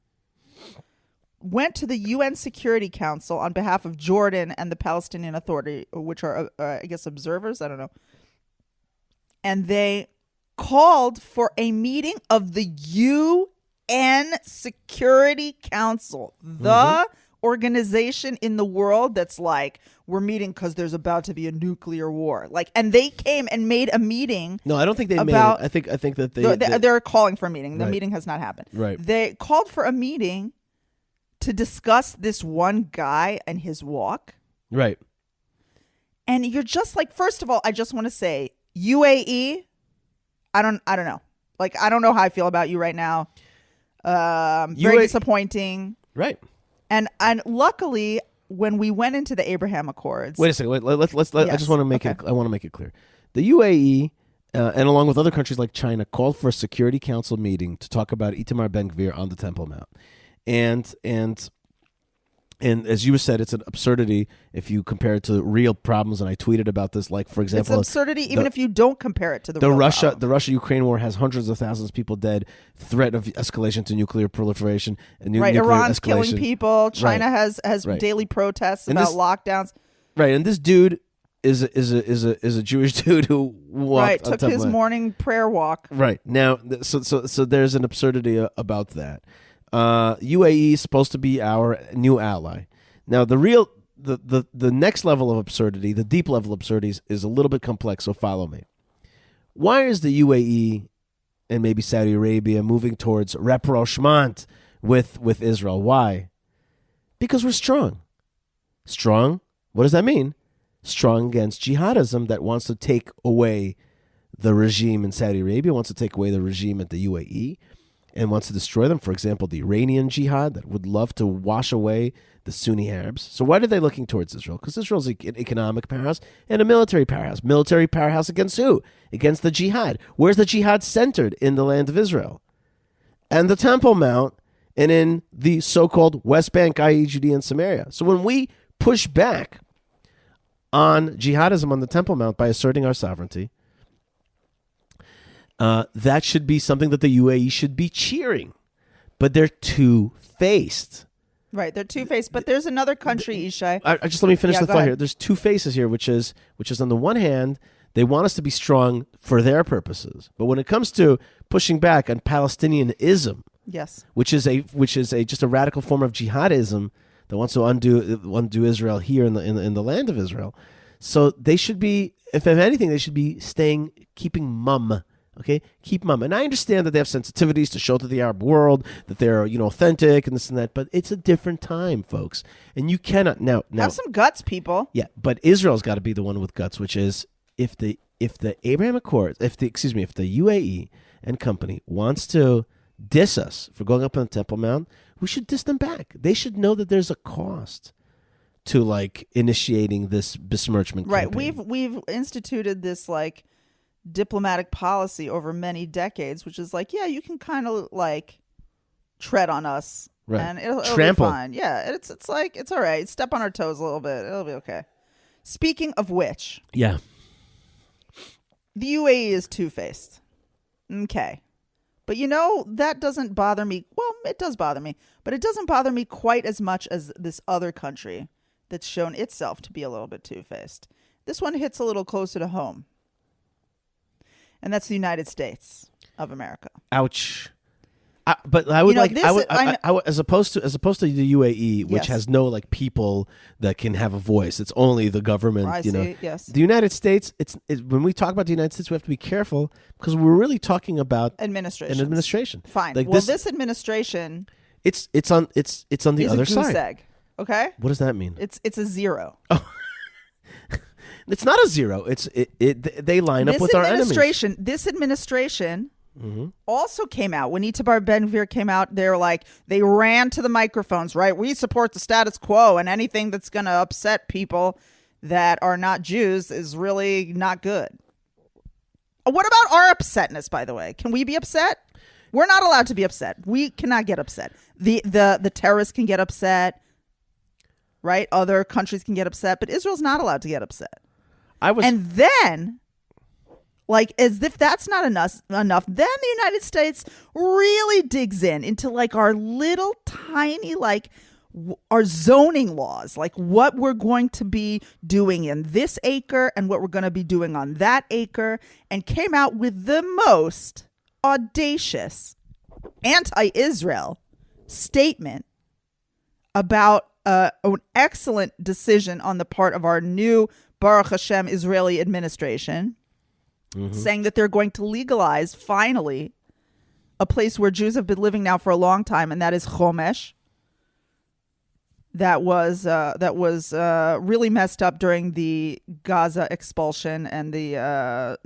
went to the UN Security Council on behalf of Jordan and the Palestinian Authority, which are, I guess, observers. I don't know. And they called for a meeting of the UN Security Council, the organization in the world that's like, we're meeting because there's about to be a nuclear war. Like, and they came and made a meeting. No, I don't think they made it. I think that they're calling for a meeting. The Right. meeting has not happened. Right. They called for a meeting to discuss this one guy and his walk. Right. And you're just like, first of all, I just want to say, UAE, I don't know. Like, I don't know how I feel about you right now. Very disappointing. Right. And luckily, when we went into the Abraham Accords. Wait a second. Let's. Yes. I just want to make it. I want to make it clear. The UAE and along with other countries like China called for a Security Council meeting to talk about Itamar Ben Gvir on the Temple Mount, and as you said, it's an absurdity if you compare it to real problems. And I tweeted about this, like, for example, it's absurdity even if you don't compare it to the real problem. The Russia-Ukraine war has hundreds of thousands of people dead, threat of escalation to nuclear proliferation, and nuclear Iran's escalation. killing people. China Right. has Right. daily protests And about this- lockdowns. Right, and this dude is a Jewish dude who walked on Took Temple his Mount. morning prayer walk. Right now, so there's an absurdity about that. UAE is supposed to be our new ally. Now, the next level of absurdity, the deep level of absurdity, is a little bit complex. So follow me. Why is the UAE and maybe Saudi Arabia moving towards rapprochement with Israel? Why? Because we're strong. Strong. What does that mean? Strong against jihadism that wants to take away the regime in Saudi Arabia, wants to take away the regime at the UAE, and wants to destroy them. For example, the Iranian jihad that would love to wash away the Sunni Arabs. So why are they looking towards Israel? Because Israel's an economic powerhouse and a military powerhouse. Military powerhouse against who? Against the jihad. Where's the jihad centered? In the land of Israel. And the Temple Mount and in the so-called West Bank, i.e. Judea and Samaria. So when we push back on jihadism on the Temple Mount by asserting our sovereignty, that should be something that the UAE should be cheering. But they're two-faced. Right, they're two-faced. But there's another country, Yishai. I just let me finish the go thought ahead. here. There's two faces here, which is on the one hand, they want us to be strong for their purposes. But when it comes to pushing back on Palestinianism, Yes. which is just a radical form of jihadism that wants to undo Israel here in the land of Israel. So they should be, if anything, they should be keeping mum. Okay, keep mum. And I understand that they have sensitivities to show to the Arab world that they're authentic and this and that, but it's a different time, folks. And you cannot now Have some guts, people. yeah, but Israel's got to be the one with guts, which is if the Abraham Accords, if the UAE and company wants to diss us for going up on the Temple Mount, we should diss them back. They should know that there's a cost to initiating this besmirchment Right. campaign. We've instituted this diplomatic policy over many decades, which is you can kind of tread on us, Right. and it'll Trample. be fine. Yeah, it's all right. Step on our toes a little bit. It'll be okay. Speaking of which, Yeah. the UAE is two-faced. Okay. But that doesn't bother me. Well, it does bother me, but it doesn't bother me quite as much as this other country that's shown itself to be a little bit two-faced. This one hits a little closer to home. And that's the United States of America. Ouch. But I would as opposed to the UAE, which has no people that can have a voice. It's only the government. Yes. The United States. When we talk about the United States, we have to be careful because we're really talking about administration. Fine. This administration. It's on the other side. Egg, okay. What does that mean? It's a zero. Oh. It's not a zero. They line up with our enemies. This administration. Mm-hmm. Also came out when Itamar Ben Gvir came out. They ran to the microphones, right? We support the status quo, and anything that's going to upset people that are not Jews is really not good. What about our upsetness, by the way? Can we be upset? We're not allowed to be upset. We cannot get upset. The terrorists can get upset, right? Other countries can get upset, but Israel's not allowed to get upset. And then, as if that's not enough, then the United States really digs into our little tiny, our zoning laws, what we're going to be doing in this acre and what we're going to be doing on that acre, and came out with the most audacious anti-Israel statement about an excellent decision on the part of our new Baruch Hashem Israeli administration, saying that they're going to legalize finally a place where Jews have been living now for a long time, and that is Chomesh. That was really messed up during the Gaza expulsion and the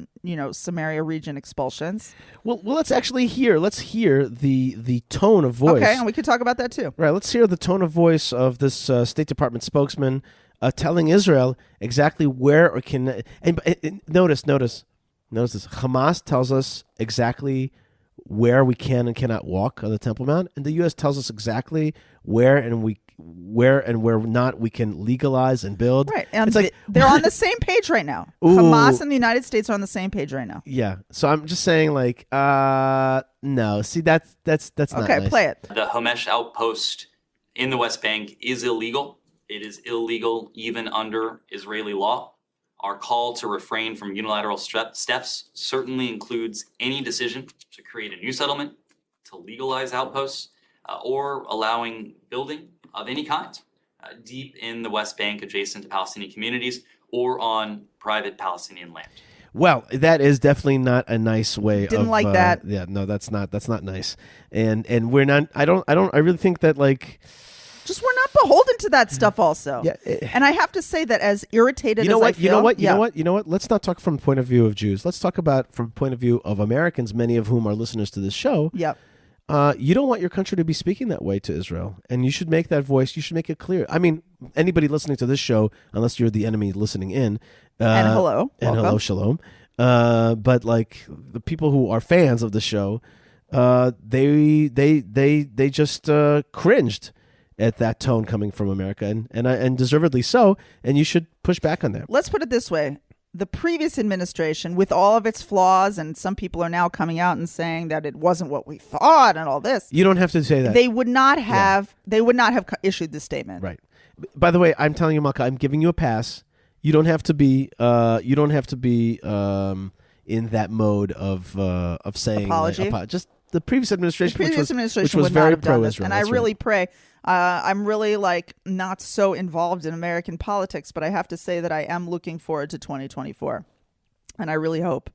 Samaria region expulsions. Well, let's hear the tone of voice. Okay, and we could talk about that too. Right, let's hear the tone of voice of this State Department spokesman telling Israel exactly where or can. And notice this. Hamas tells us exactly where we can and cannot walk on the Temple Mount, and the U.S. tells us exactly where and where not we can legalize and build. Right, and they're on the same page right now. Ooh. Hamas and the United States are on the same page right now. Yeah, so I'm just saying, no. See, that's not okay. Nice. Play it. The Homesh outpost in the West Bank is illegal. It is illegal even under Israeli law. Our call to refrain from unilateral steps certainly includes any decision to create a new settlement, to legalize outposts, or allowing building of any kind deep in the West Bank adjacent to Palestinian communities or on private Palestinian land. Well, that is definitely not a nice way. Didn't like that. Yeah, no, that's not nice. And we're not. I really think that just we're not beholden to that stuff also. Yeah, and I have to say that as irritated as I feel. You know what? Let's not talk from the point of view of Jews. Let's talk about from the point of view of Americans, many of whom are listeners to this show. Yep. You don't want your country to be speaking that way to Israel. And you should make that voice. You should make it clear. I mean, anybody listening to this show, unless you're the enemy listening in. And hello. And welcome. Hello, shalom. But the people who are fans of the show, they just cringed at that tone coming from America, and deservedly so, and you should push back on that. Let's put it this way. The previous administration, with all of its flaws, and some people are now coming out and saying that it wasn't what we thought and all this. You don't have to say that. They would not have issued this statement. Right. By the way, I'm telling you, Malkah, I'm giving you a pass. You don't have to be in that mode of saying apology. Just the previous administration, which was very pro-Israel. And I really pray. I'm really not so involved in American politics, but I have to say that I am looking forward to 2024, and I really hope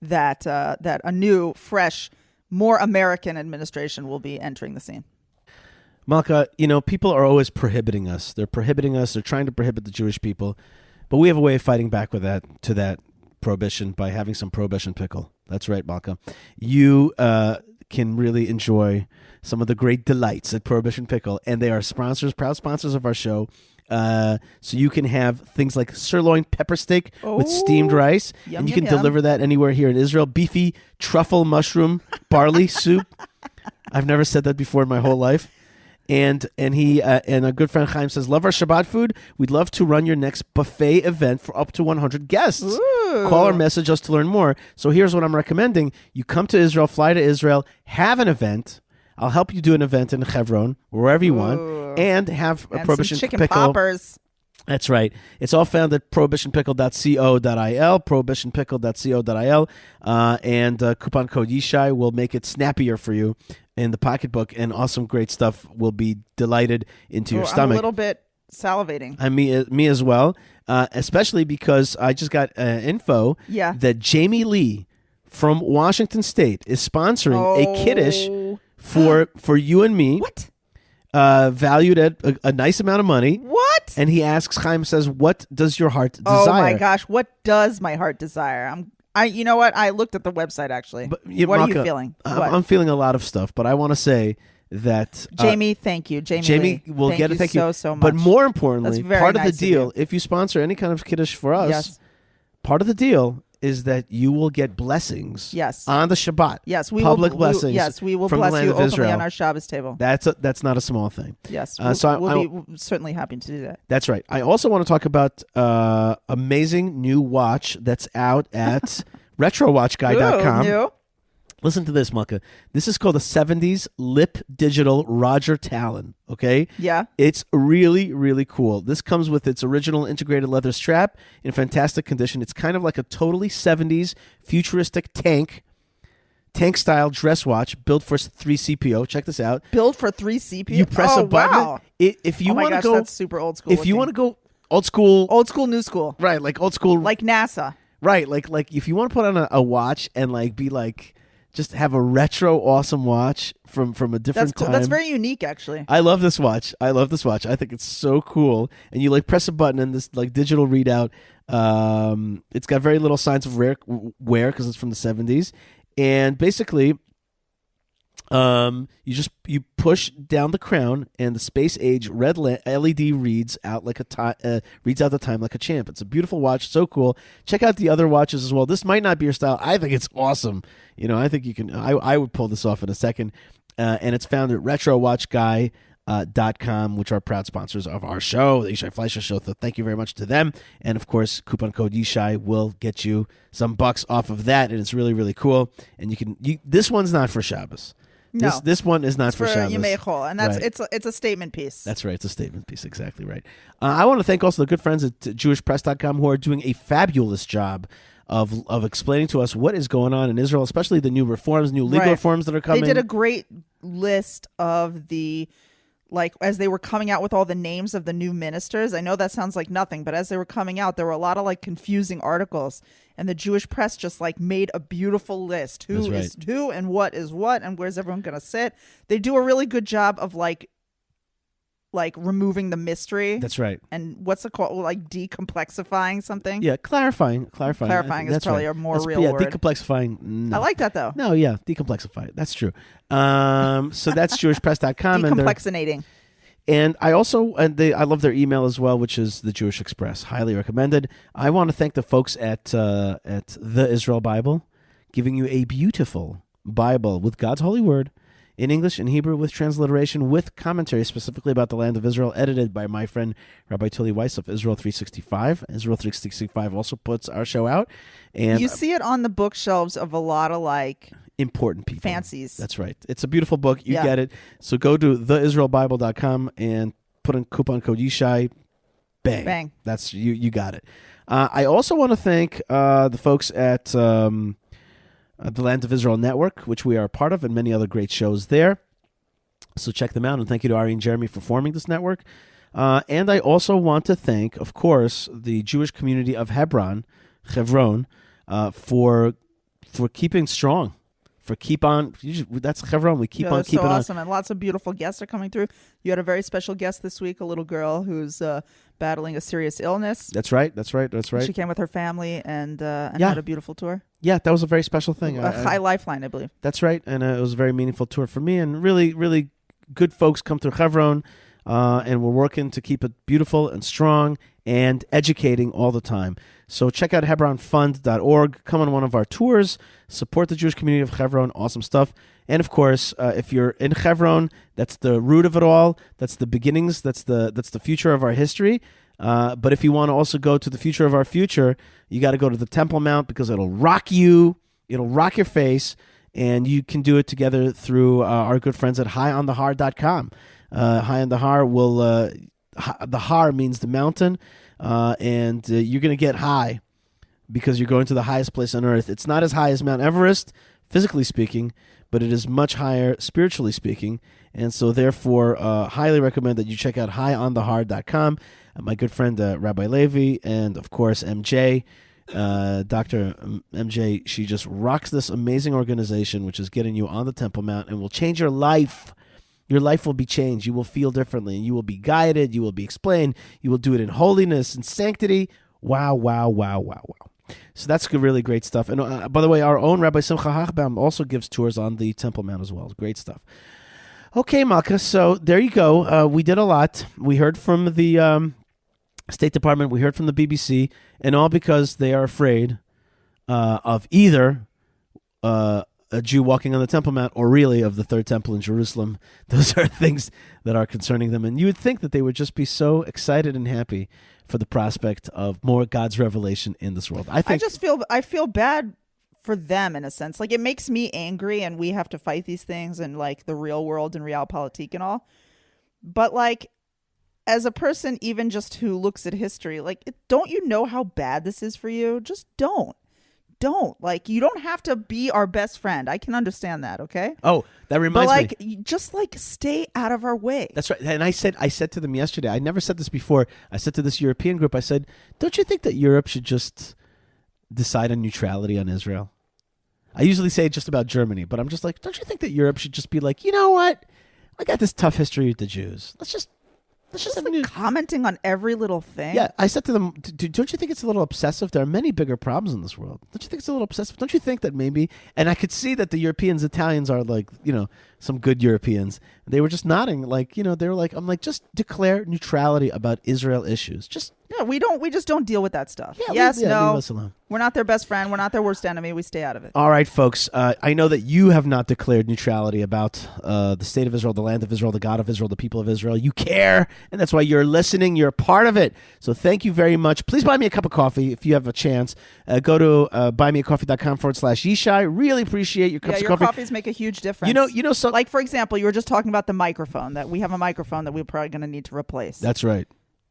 that that a new, fresh, more American administration will be entering the scene. Malkah, people are always prohibiting us. They're prohibiting us. They're trying to prohibit the Jewish people, but we have a way of fighting back with that prohibition by having some prohibition pickle. That's right, Malkah. You can really enjoy some of the great delights at Prohibition Pickle, and they are proud sponsors of our show. So you can have things like sirloin pepper steak with steamed rice, and you can deliver that anywhere here in Israel. Beefy truffle mushroom barley soup. I've never said that before in my whole life. And he and our good friend Chaim says, love our Shabbat food. We'd love to run your next buffet event for up to 100 guests. Ooh. Call or message us to learn more. So here's what I'm recommending. You come to Israel, fly to Israel, have an event. I'll help you do an event in Hebron, wherever you want, and have a Prohibition some chicken Pickle. poppers. That's right. It's all found at prohibitionpickle.co.il, prohibitionpickle.co.il, and coupon code Yishai will make it snappier for you in the pocketbook, and awesome, great stuff will be delighted into your stomach. I'm a little bit salivating. Me as well, especially because I just got info that Jamie Lee from Washington State is sponsoring a kiddush for you and me. What? Valued at a nice amount of money. What? And he asks, Chaim says, what does your heart desire? Oh my gosh, what does my heart desire? You know what? I looked at the website actually. What Malkah, are you feeling? I'm feeling a lot of stuff, but I want to say that Jamie, thank you. Jamie will get it. Thank you so much. But more importantly, part of the nice deal, if you sponsor any kind of kiddush for us, part of the deal is that you will get blessings on the Shabbat. Yes, public blessings. We will from bless the land you of openly Israel. on our Shabbos table. That's not a small thing. Yes, we'll be certainly happy to do that. That's right. I also want to talk about amazing new watch that's out at RetroWatchGuy.com. New. Listen to this, Malkah. This is called the 70s Lip Digital Roger Talon, okay? Yeah. It's really, really cool. This comes with its original integrated leather strap in fantastic condition. It's kind of like a totally 70s futuristic tank-style dress watch built for 3 CPO. Check this out. Built for 3 CPO? You press a button. Wow. If you want to go... that's super old school. If you want to go old school... Old school, new school. Right, like old school... Like NASA. Right, like if you want to put on a watch and like be like... Just have a retro awesome watch from a different time. That's very unique, actually. I love this watch. I think it's so cool. And you like press a button and this like digital readout. It's got very little signs of wear because it's from the 70s. And basically, you push down the crown and the space age red LED reads out like reads out the time like a champ. It's a beautiful watch, so cool. Check out the other watches as well. This might not be your style. I think it's awesome. I think you can. I would pull this off in a second. And it's found at RetroWatchGuy.com, which are proud sponsors of our show, the Yishai Fleisher Show. So thank you very much to them. And of course, coupon code Yishai will get you some bucks off of that, and it's really, really cool. And this one's not for Shabbos. No, this one is not for Shabbos. Yemei Chol, and that's right. it's a statement piece. That's right. It's a statement piece. Exactly right. I want to thank also the good friends at JewishPress.com who are doing a fabulous job of explaining to us what is going on in Israel, especially the new reforms, new legal reforms that are coming. They did a great list of the, like, as they were coming out with all the names of the new ministers. I know that sounds like nothing, but as they were coming out, there were a lot of like confusing articles, and the Jewish press just like made a beautiful list. Who is who and what is what and where's everyone going to sit. They do a really good job of like removing the mystery. That's right. And what's it called? Like decomplexifying something? Yeah, clarifying. Clarifying is probably a more real word. Decomplexifying. No. I like that though. No, yeah, decomplexify. That's true. So that's JewishPress.com. Decomplexinating. And I also, I love their email as well, which is the Jewish Express. Highly recommended. I want to thank the folks at the Israel Bible, giving you a beautiful Bible with God's holy word in English and Hebrew with transliteration, with commentary specifically about the land of Israel, edited by my friend Rabbi Tully Weiss of Israel 365. Israel 365 also puts our show out. And you see it on the bookshelves of a lot of like important people. Fancies. That's right. It's a beautiful book. You get it. So go to theisraelbible.com and put in coupon code Yishai. Bang. Bang. That's you got it. I also want to thank the folks at the Land of Israel Network, which we are a part of, and many other great shows there. So check them out. And thank you to Ari and Jeremy for forming this network. And I also want to thank, of course, the Jewish community of Hebron, for keeping strong. That's Hebron. We keep on keeping on. That's so awesome. And lots of beautiful guests are coming through. You had a very special guest this week, a little girl who's battling a serious illness. That's right. She came with her family and had a beautiful tour. Yeah, that was a very special thing. A high lifeline, I believe. That's right. And it was a very meaningful tour for me. And really, really good folks come through Hebron. and we're working to keep it beautiful and strong and educating all the time. So check out HebronFund.org. Come on one of our tours. Support the Jewish community of Hebron. Awesome stuff. And of course, if you're in Hebron, that's the root of it all. That's the beginnings. That's the future of our history. But if you want to also go to the future of our future, you got to go to the Temple Mount because it'll rock you. It'll rock your face. And you can do it together through our good friends at HighOnTheHar.com. High on the Har will, the Har means the mountain, and you're going to get high because you're going to the highest place on earth. It's not as high as Mount Everest, physically speaking, but it is much higher spiritually speaking. And so therefore, highly recommend that you check out HighOnTheHar.com. My good friend, Rabbi Levi, and of course, MJ, Dr. MJ, she just rocks this amazing organization, which is getting you on the Temple Mount and will change your life. Your life will be changed. You will feel differently. You will be guided. You will be explained. You will do it in holiness and sanctity. Wow, wow, wow, wow, wow. So that's really great stuff. And by the way, our own Rabbi Simcha Hachbaum also gives tours on the Temple Mount as well. Great stuff. Okay, Malkah, so there you go. We did a lot. We heard from the State Department. We heard from the BBC, and all because they are afraid of either a Jew walking on the Temple Mount, or really of the Third Temple in Jerusalem. Those are things that are concerning them. And you would think that they would just be so excited and happy for the prospect of more God's revelation in this world. I feel bad for them in a sense. Like, it makes me angry, and we have to fight these things in like the real world and realpolitik and all. But like, as a person, even just who looks at history, like, don't you know how bad this is for you? Just don't. Like, you don't have to be our best friend. I can understand that, okay? Oh, that reminds me. But like, just like stay out of our way. That's right. And I said to them yesterday, I never said this before. I said to this European group, I said, don't you think that Europe should just decide on neutrality on Israel? I usually say it just about Germany, but I'm just like, don't you think that Europe should just be like, you know what? I got this tough history with the Jews. Let's just have like commenting on every little thing. Yeah, I said to them, don't you think it's a little obsessive? There are many bigger problems in this world. Don't you think it's a little obsessive? Don't you think that maybe, and I could see that the Europeans, Italians are like, some good Europeans. They were just nodding, like, they were like, I'm like, just declare neutrality about Israel issues. We just don't deal with that stuff. Leave us alone. We're not their best friend. We're not their worst enemy. We stay out of it. All right, folks. I know that you have not declared neutrality about the state of Israel, the land of Israel, the God of Israel, the people of Israel. You care, and that's why you're listening. You're a part of it. So thank you very much. Please buy me a cup of coffee if you have a chance. Go to buymeacoffee.com/Yishai. Really appreciate your cups of coffee. Your coffees make a huge difference. So like, for example, you were just talking about the microphone, that we have a microphone that we're probably going to need to replace. That's right.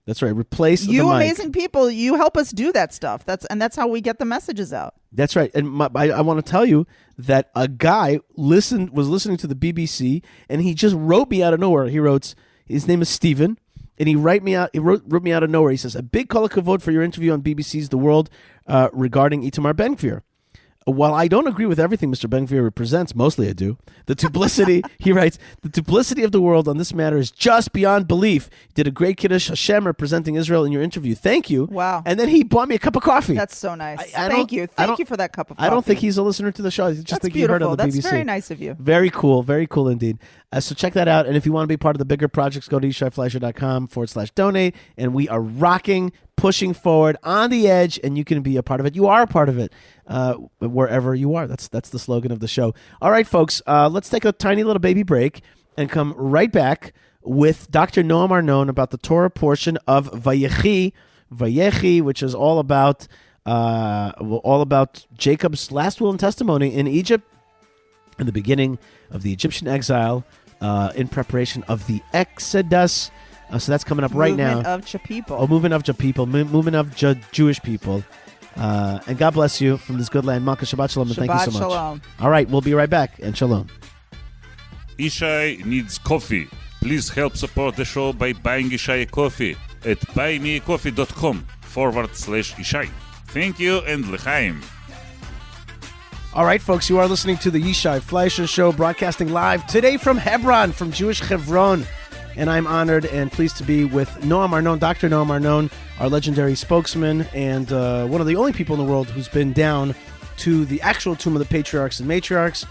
Replace the mic. You amazing people, you help us do that stuff. That's how we get the messages out. That's right. And I want to tell you that a guy was listening to the BBC, and he just wrote me out of nowhere. He wrote, his name is Stephen, and he wrote me out of nowhere. He says, a big kol hakavod for your interview on BBC's The World regarding Itamar Ben Gvir. While I don't agree with everything Mr. Ben Gvir represents, mostly I do, the duplicity, he writes, the duplicity of the world on this matter is just beyond belief. You did a great Kiddush Hashem representing Israel in your interview. Thank you. Wow. And then he bought me a cup of coffee. That's so nice. Thank you. Thank you for that cup of coffee. I don't think he's a listener to the show. I just That's think beautiful. He heard on the BBC. That's very nice of you. Very cool indeed. So check that out. And if you want to be part of the bigger projects, go to YishaiFleisher.com/donate. And we are rocking, pushing forward on the edge, and you can be a part of it. You are a part of it wherever you are. That's the slogan of the show. All right, folks, let's take a tiny little baby break and come right back with Dr. Noam Arnon about the Torah portion of Vayechi, which is all about Jacob's last will and testimony in Egypt in the beginning of the Egyptian exile in preparation of the Exodus. So that's coming up right now. Movement of Jewish people. Movement of Jewish people. And God bless you from this good land. Malkah, Shabbat Shalom, and thank you so much. Shalom. All right, we'll be right back, and Shalom. Yishai needs coffee. Please help support the show by buying Yishai a coffee at buymeacoffee.com/Yishai. Thank you, and l'chaim. All right, folks, you are listening to the Yishai Fleisher Show, broadcasting live today from Hebron, from Jewish Hebron. And I'm honored and pleased to be with Noam Arnon, Dr. Noam Arnon, our legendary spokesman, and one of the only people in the world who's been down to the actual tomb of the patriarchs and matriarchs,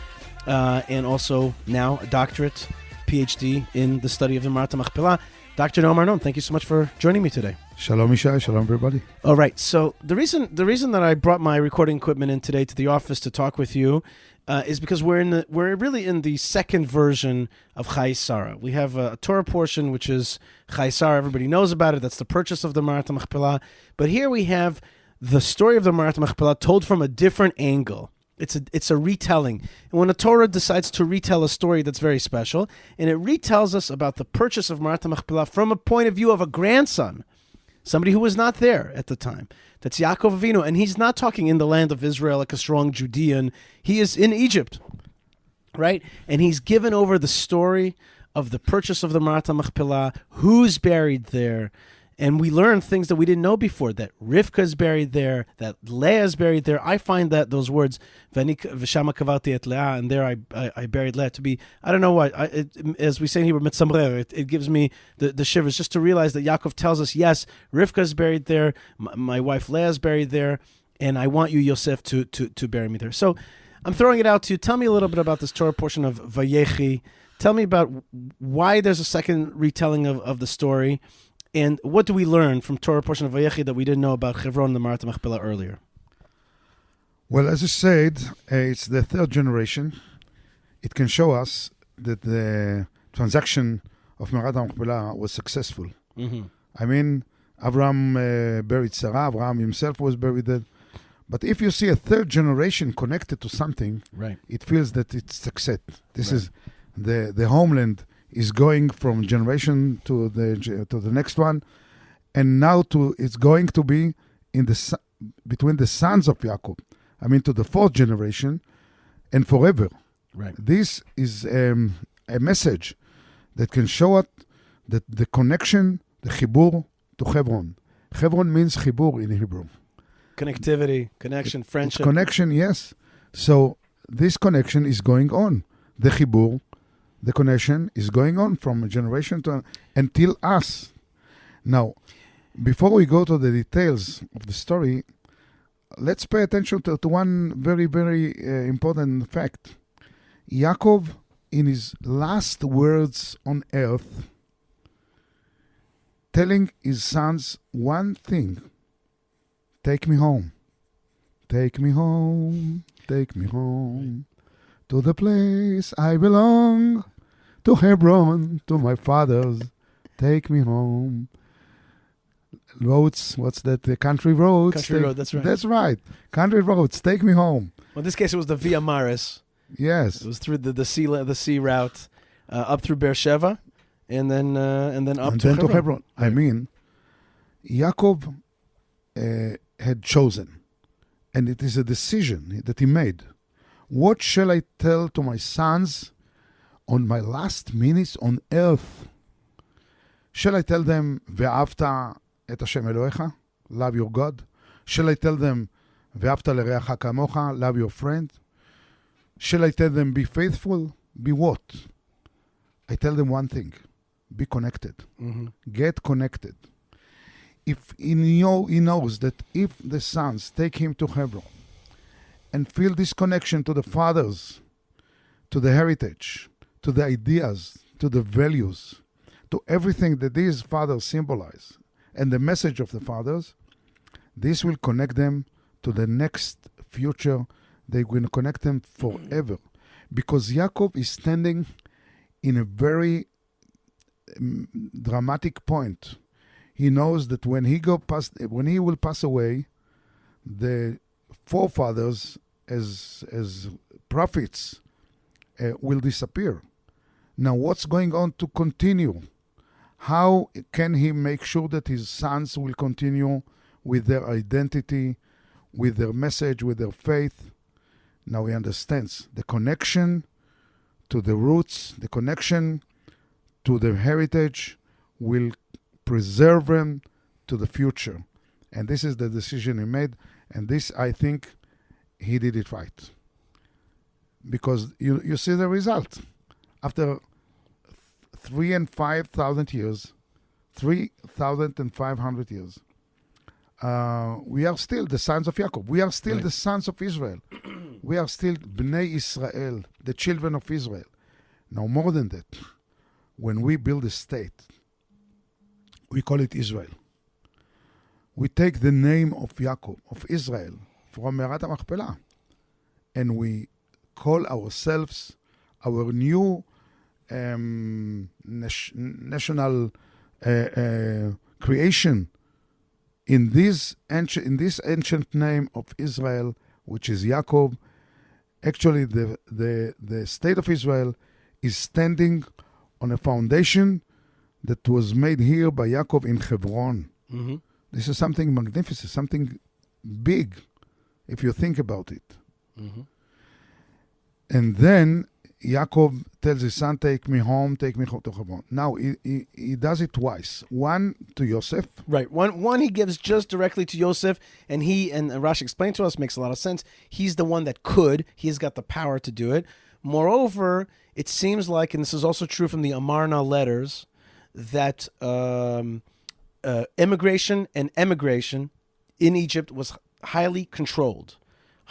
and also now a doctorate, PhD, in the study of the Marat Machpelah. Dr. Noam Arnon, thank you so much for joining me today. Shalom, Yishai. Shalom, everybody. All right. So the reason that I brought my recording equipment in today to the office to talk with you is because we're really in the second version of Chai Sarah. We have a Torah portion which is Chai Sarah. Everybody knows about it. That's the purchase of the Marat Machpelah. But here we have the story of the Marat Machpelah told from a different angle. It's a retelling. And when a Torah decides to retell a story, that's very special. And it retells us about the purchase of Marat Machpelah from a point of view of a grandson, somebody who was not there at the time. That's Yaakov Avinu. And he's not talking in the land of Israel like a strong Judean. He is in Egypt, right? And he's given over the story of the purchase of the Marat Machpelah, who's buried there. And we learn things that we didn't know before, that Rivka is buried there, that Leah is buried there. I find that those words, V'shama kavarti et Leah, and there I buried Leah, to be, I don't know why, as we say in Hebrew, mitzamrer, it gives me the shivers, just to realize that Yaakov tells us, yes, Rivka is buried there, my wife Leah is buried there, and I want you, Yosef, to bury me there. So I'm throwing it out to you. Tell me a little bit about this Torah portion of Vayechi. Tell me about why there's a second retelling of the story. And what do we learn from Torah portion of Vayechi that we didn't know about Hebron and the Marat Machpelah earlier? Well, as you said, it's the third generation. It can show us that the transaction of Marat Machpelah was successful. Mm-hmm. I mean, Abraham buried Sarah. Abraham himself was buried there. But if you see a third generation connected to something, right, it feels that it's success. This right. is the homeland is going from generation to the next one, and now it's going to be between the sons of Yaakov. I mean, to the fourth generation, and forever. Right. This is a message that can show us that the connection, the chibur to Hebron. Hebron means chibur in Hebrew. Connectivity, connection, friendship. Connection, yes. So this connection is going on. The chibur. The connection is going on from a generation to until us. Now, before we go to the details of the story, let's pay attention to one very, very important fact. Yaakov, in his last words on earth, telling his sons one thing: take me home. Take me home. Take me home. To the place I belong, to Hebron, to my fathers, take me home. Roads, what's that? The country roads. Country road, that's right. That's right. Country roads, take me home. Well, in this case, it was the Via Maris. Yes. It was through the sea route, up through Beersheba, and then up to Hebron. I mean, Yaakov had chosen, and it is a decision that he made. What shall I tell to my sons on my last minutes on earth? Shall I tell them, Ve'avta et Hashem Elohecha, love your God? Shall I tell them, Ve'avta l'reacha kamocha, love your friend? Shall I tell them, be faithful? Be what? I tell them one thing: be connected. Mm-hmm. Get connected. If he knows that if the sons take him to Hebron, and feel this connection to the fathers, to the heritage, to the ideas, to the values, to everything that these fathers symbolize, and the message of the fathers, this will connect them to the next future. They will connect them forever. Because Yaakov is standing in a very dramatic point. He knows that when he will pass away, the forefathers as prophets will disappear. Now what's going on to continue? How can he make sure that his sons will continue with their identity, with their message, with their faith? Now he understands the connection to the roots, the connection to the heritage will preserve them to the future. And this is the decision he made. And this, I think, he did it right. Because you see the result. After 3,000 and 5,000 years, 3,500 years, we are still the sons of Yaakov. We are still the sons of Israel. We are still Bnei Israel, the children of Israel. Now, more than that, when we build a state, we call it Israel. We take the name of Yaakov, of Israel, from Me'arat HaMachpelah, and we call ourselves our new national creation in this ancient name of Israel, which is Yaakov. Actually, the state of Israel is standing on a foundation that was made here by Yaakov in Hebron. Mm-hmm. This is something magnificent, something big, if you think about it. Mm-hmm. And then Yaakov tells his son, take me home to Hebron. Now, he does it twice. One to Yosef. Right. One he gives just directly to Yosef, and Rashi explained to us, makes a lot of sense. He's the one that could. He's got the power to do it. Moreover, it seems like, and this is also true from the Amarna letters, that immigration and emigration in Egypt was highly controlled.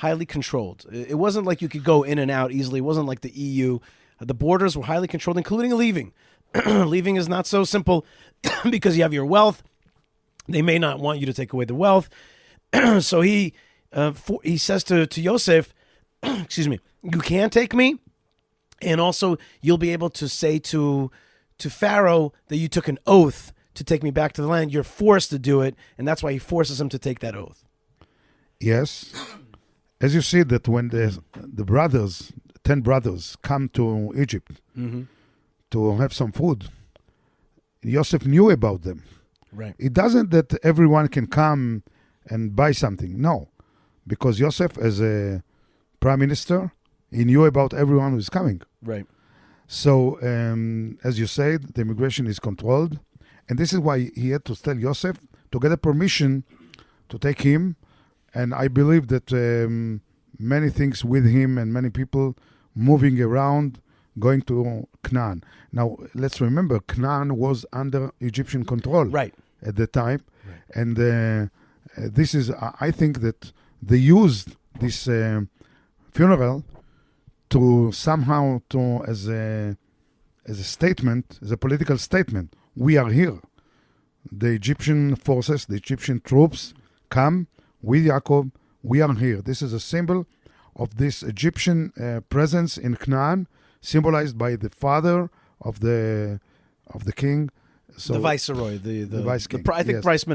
It wasn't like you could go in and out easily. It wasn't like the EU. The borders were highly controlled, including leaving. Leaving is not so simple because you have your wealth. They may not want you to take away the wealth. So he says to Yosef, excuse me, you can take me, and also you'll be able to say to Pharaoh that you took an oath to take me back to the land. You're forced to do it, and that's why he forces him to take that oath. Yes. As you see that when the brothers, 10 brothers, come to Egypt to have some food, Yosef knew about them. Right. It doesn't that everyone can come and buy something. No. Because Yosef, as a prime minister, he knew about everyone who's coming. Right. So, as you said, the immigration is controlled. And this is why he had to tell Yosef to get a permission to take him. And I believe that many things with him and many people moving around, going to Canaan. Now, let's remember, Canaan was under Egyptian control at the time. Right. And this is, I think that they used this funeral to somehow, as a statement, as a political statement. We are here. The Egyptian forces, the Egyptian troops come with Yaakov. We are here. This is a symbol of this Egyptian presence in Canaan, symbolized by the father of the king. So the viceroy, the vice king. I think yes.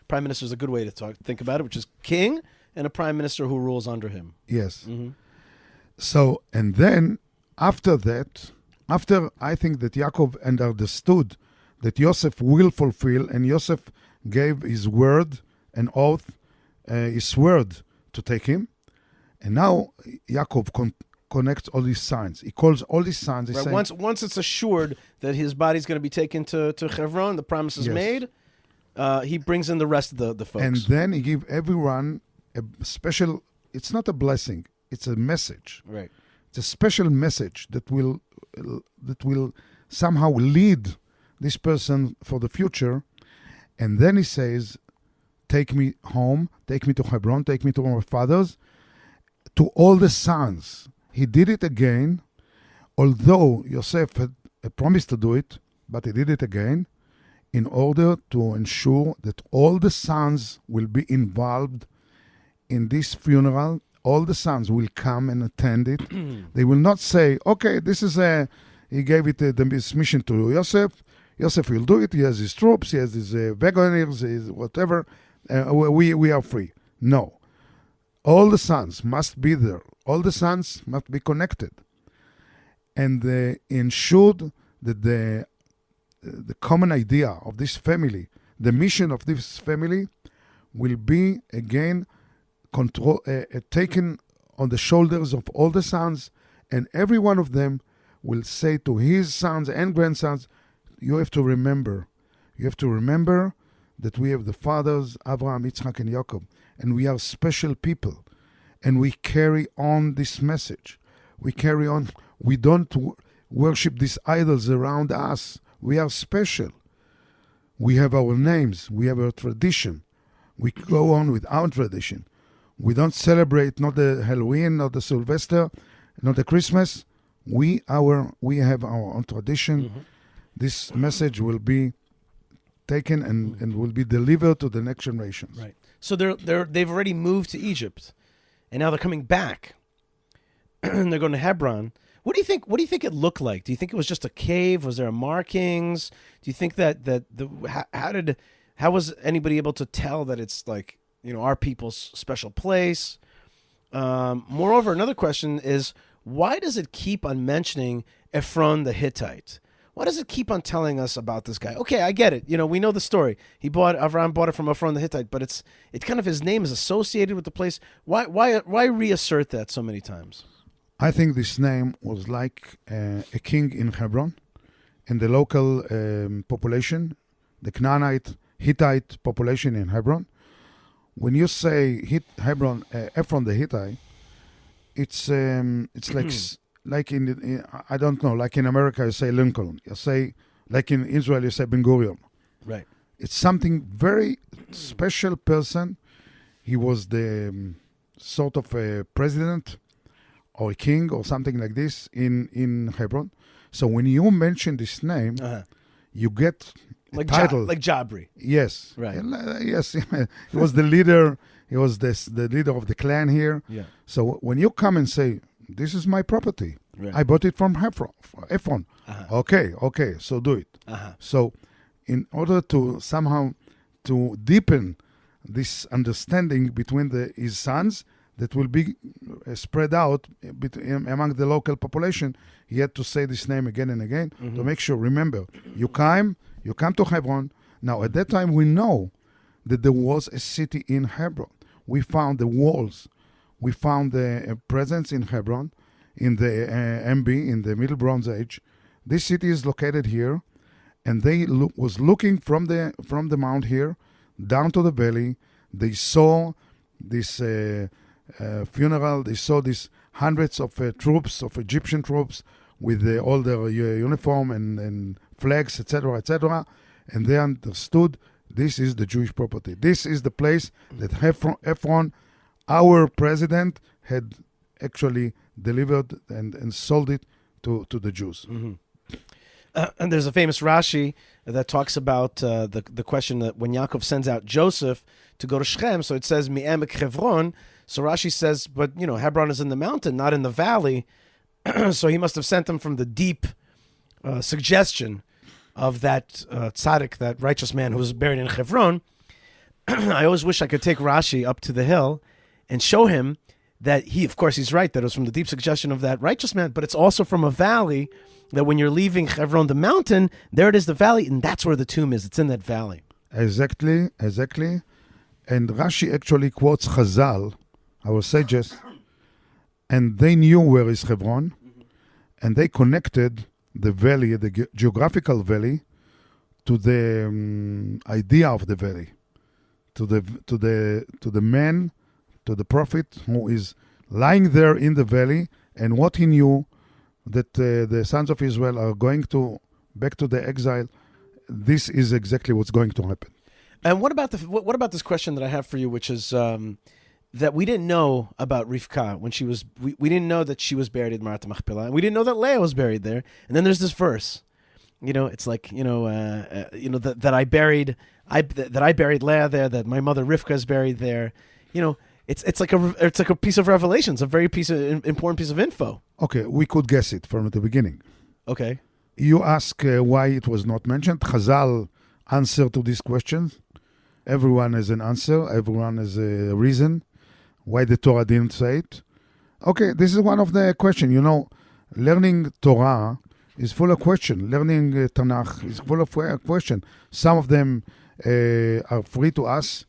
prime minister is a good way to think about it, which is king and a prime minister who rules under him. Yes. Mm-hmm. So, and then after that, I think that Yaakov understood that Yosef will fulfill, and Yosef gave his word, an oath, his word to take him. And now Yaakov connects all these signs. He calls all these signs. Right. Once it's assured that his body's going to be taken to Hebron, the promise is made, he brings in the rest of the folks. And then he gives everyone a special, it's not a blessing, it's a message. Right. It's a special message that will somehow lead this person for the future. And then he says, take me home, take me to Hebron, take me to our fathers, to all the sons. He did it again, although Yosef had promised to do it, but he did it again in order to ensure that all the sons will be involved in this funeral. All the sons will come and attend it. They will not say, okay, this is he gave it this mission to Yosef. Yosef will do it. He has his troops. He has his wagoners, his whatever. We are free. No. All the sons must be there. All the sons must be connected. And they ensured that the common idea of this family, the mission of this family, will be again taken on the shoulders of all the sons, and every one of them will say to his sons and grandsons, you have to remember that we have the fathers, Abraham, Yitzchak, and Jacob, and we are special people, and we carry on this message. We carry on. We don't worship these idols around us. We are special. We have our names. We have our tradition. We go on with our tradition. We don't celebrate not the Halloween, not the Sylvester, not the Christmas. We have our own tradition. Mm-hmm. This message will be taken and will be delivered to the next generations. Right. So they've already moved to Egypt, and now they're coming back. And they're going to Hebron. What do you think? What do you think it looked like? Do you think it was just a cave? Was there markings? Do you think how was anybody able to tell that it's like, our people's special place? Moreover, another question is, why does it keep on mentioning Ephron the Hittite? Why does it keep on telling us about this guy? Okay, I get it. We know the story. Avraham bought it from Ephron the Hittite, but it's kind of his name is associated with the place. Why reassert that so many times? I think this name was like a king in Hebron, and the local population, the Canaanite, Hittite population in Hebron. When you say Hebron, Ephron the Hittite, it's like in I don't know, like in America you say Lincoln, you say like in Israel you say Ben Gvir. Right. It's something very special person. He was the sort of a president or a king or something like this in Hebron. So when you mention this name, you get a title like Jabri. Yes. Right. Yes. He was the leader. He was the leader of the clan here. Yeah. So when you come and say, "This is my property. Right. I bought it from Ephron." Okay. So do it. So in order to somehow to deepen this understanding between his sons that will be spread out among the local population, he had to say this name again and again to make sure. Remember, you come to Hebron. Now, at that time, we know that there was a city in Hebron. We found the walls. We found the presence in Hebron, in the MB, in the Middle Bronze Age. This city is located here, and they was looking from the mount here down to the valley. They saw this funeral. They saw these hundreds of troops, of Egyptian troops, with all their uniform and flags, etc., etc., and they understood this is the Jewish property. This is the place that Ephron, our president, had actually delivered and sold it to the Jews. And there's a famous Rashi that talks about the question that when Yaakov sends out Joseph to go to Shechem, so it says Mi'emek Hebron. So Rashi says, but Hebron is in the mountain, not in the valley. So he must have sent them from the deep suggestion of that tzaddik, that righteous man who was buried in Hebron. I always wish I could take Rashi up to the hill and show him that of course, he's right, that it was from the deep suggestion of that righteous man, but it's also from a valley, that when you're leaving Hebron, the mountain, there it is, the valley, and that's where the tomb is. It's in that valley. Exactly. And Rashi actually quotes Chazal, our sages, and they knew where is Hebron, and they connected the valley, the geographical valley, to the idea of the valley, to the man, to the prophet who is lying there in the valley, and what he knew that the sons of Israel are going back to the exile. This is exactly what's going to happen. And what about this question that I have for you, which is that we didn't know about Rivka when she was. We didn't know that she was buried in Marat Machpelah, and we didn't know that Leah was buried there. And then there's this verse, it's like that I buried Leah there, that my mother Rivka is buried there. It's like a piece of revelation. It's a very important piece of info. Okay, we could guess it from the beginning. Okay. You ask why it was not mentioned. Chazal answer to these questions. Everyone has an answer. Everyone has a reason why the Torah didn't say it. Okay, this is one of the questions. Learning Torah is full of questions. Learning Tanakh is full of questions. Some of them are free to us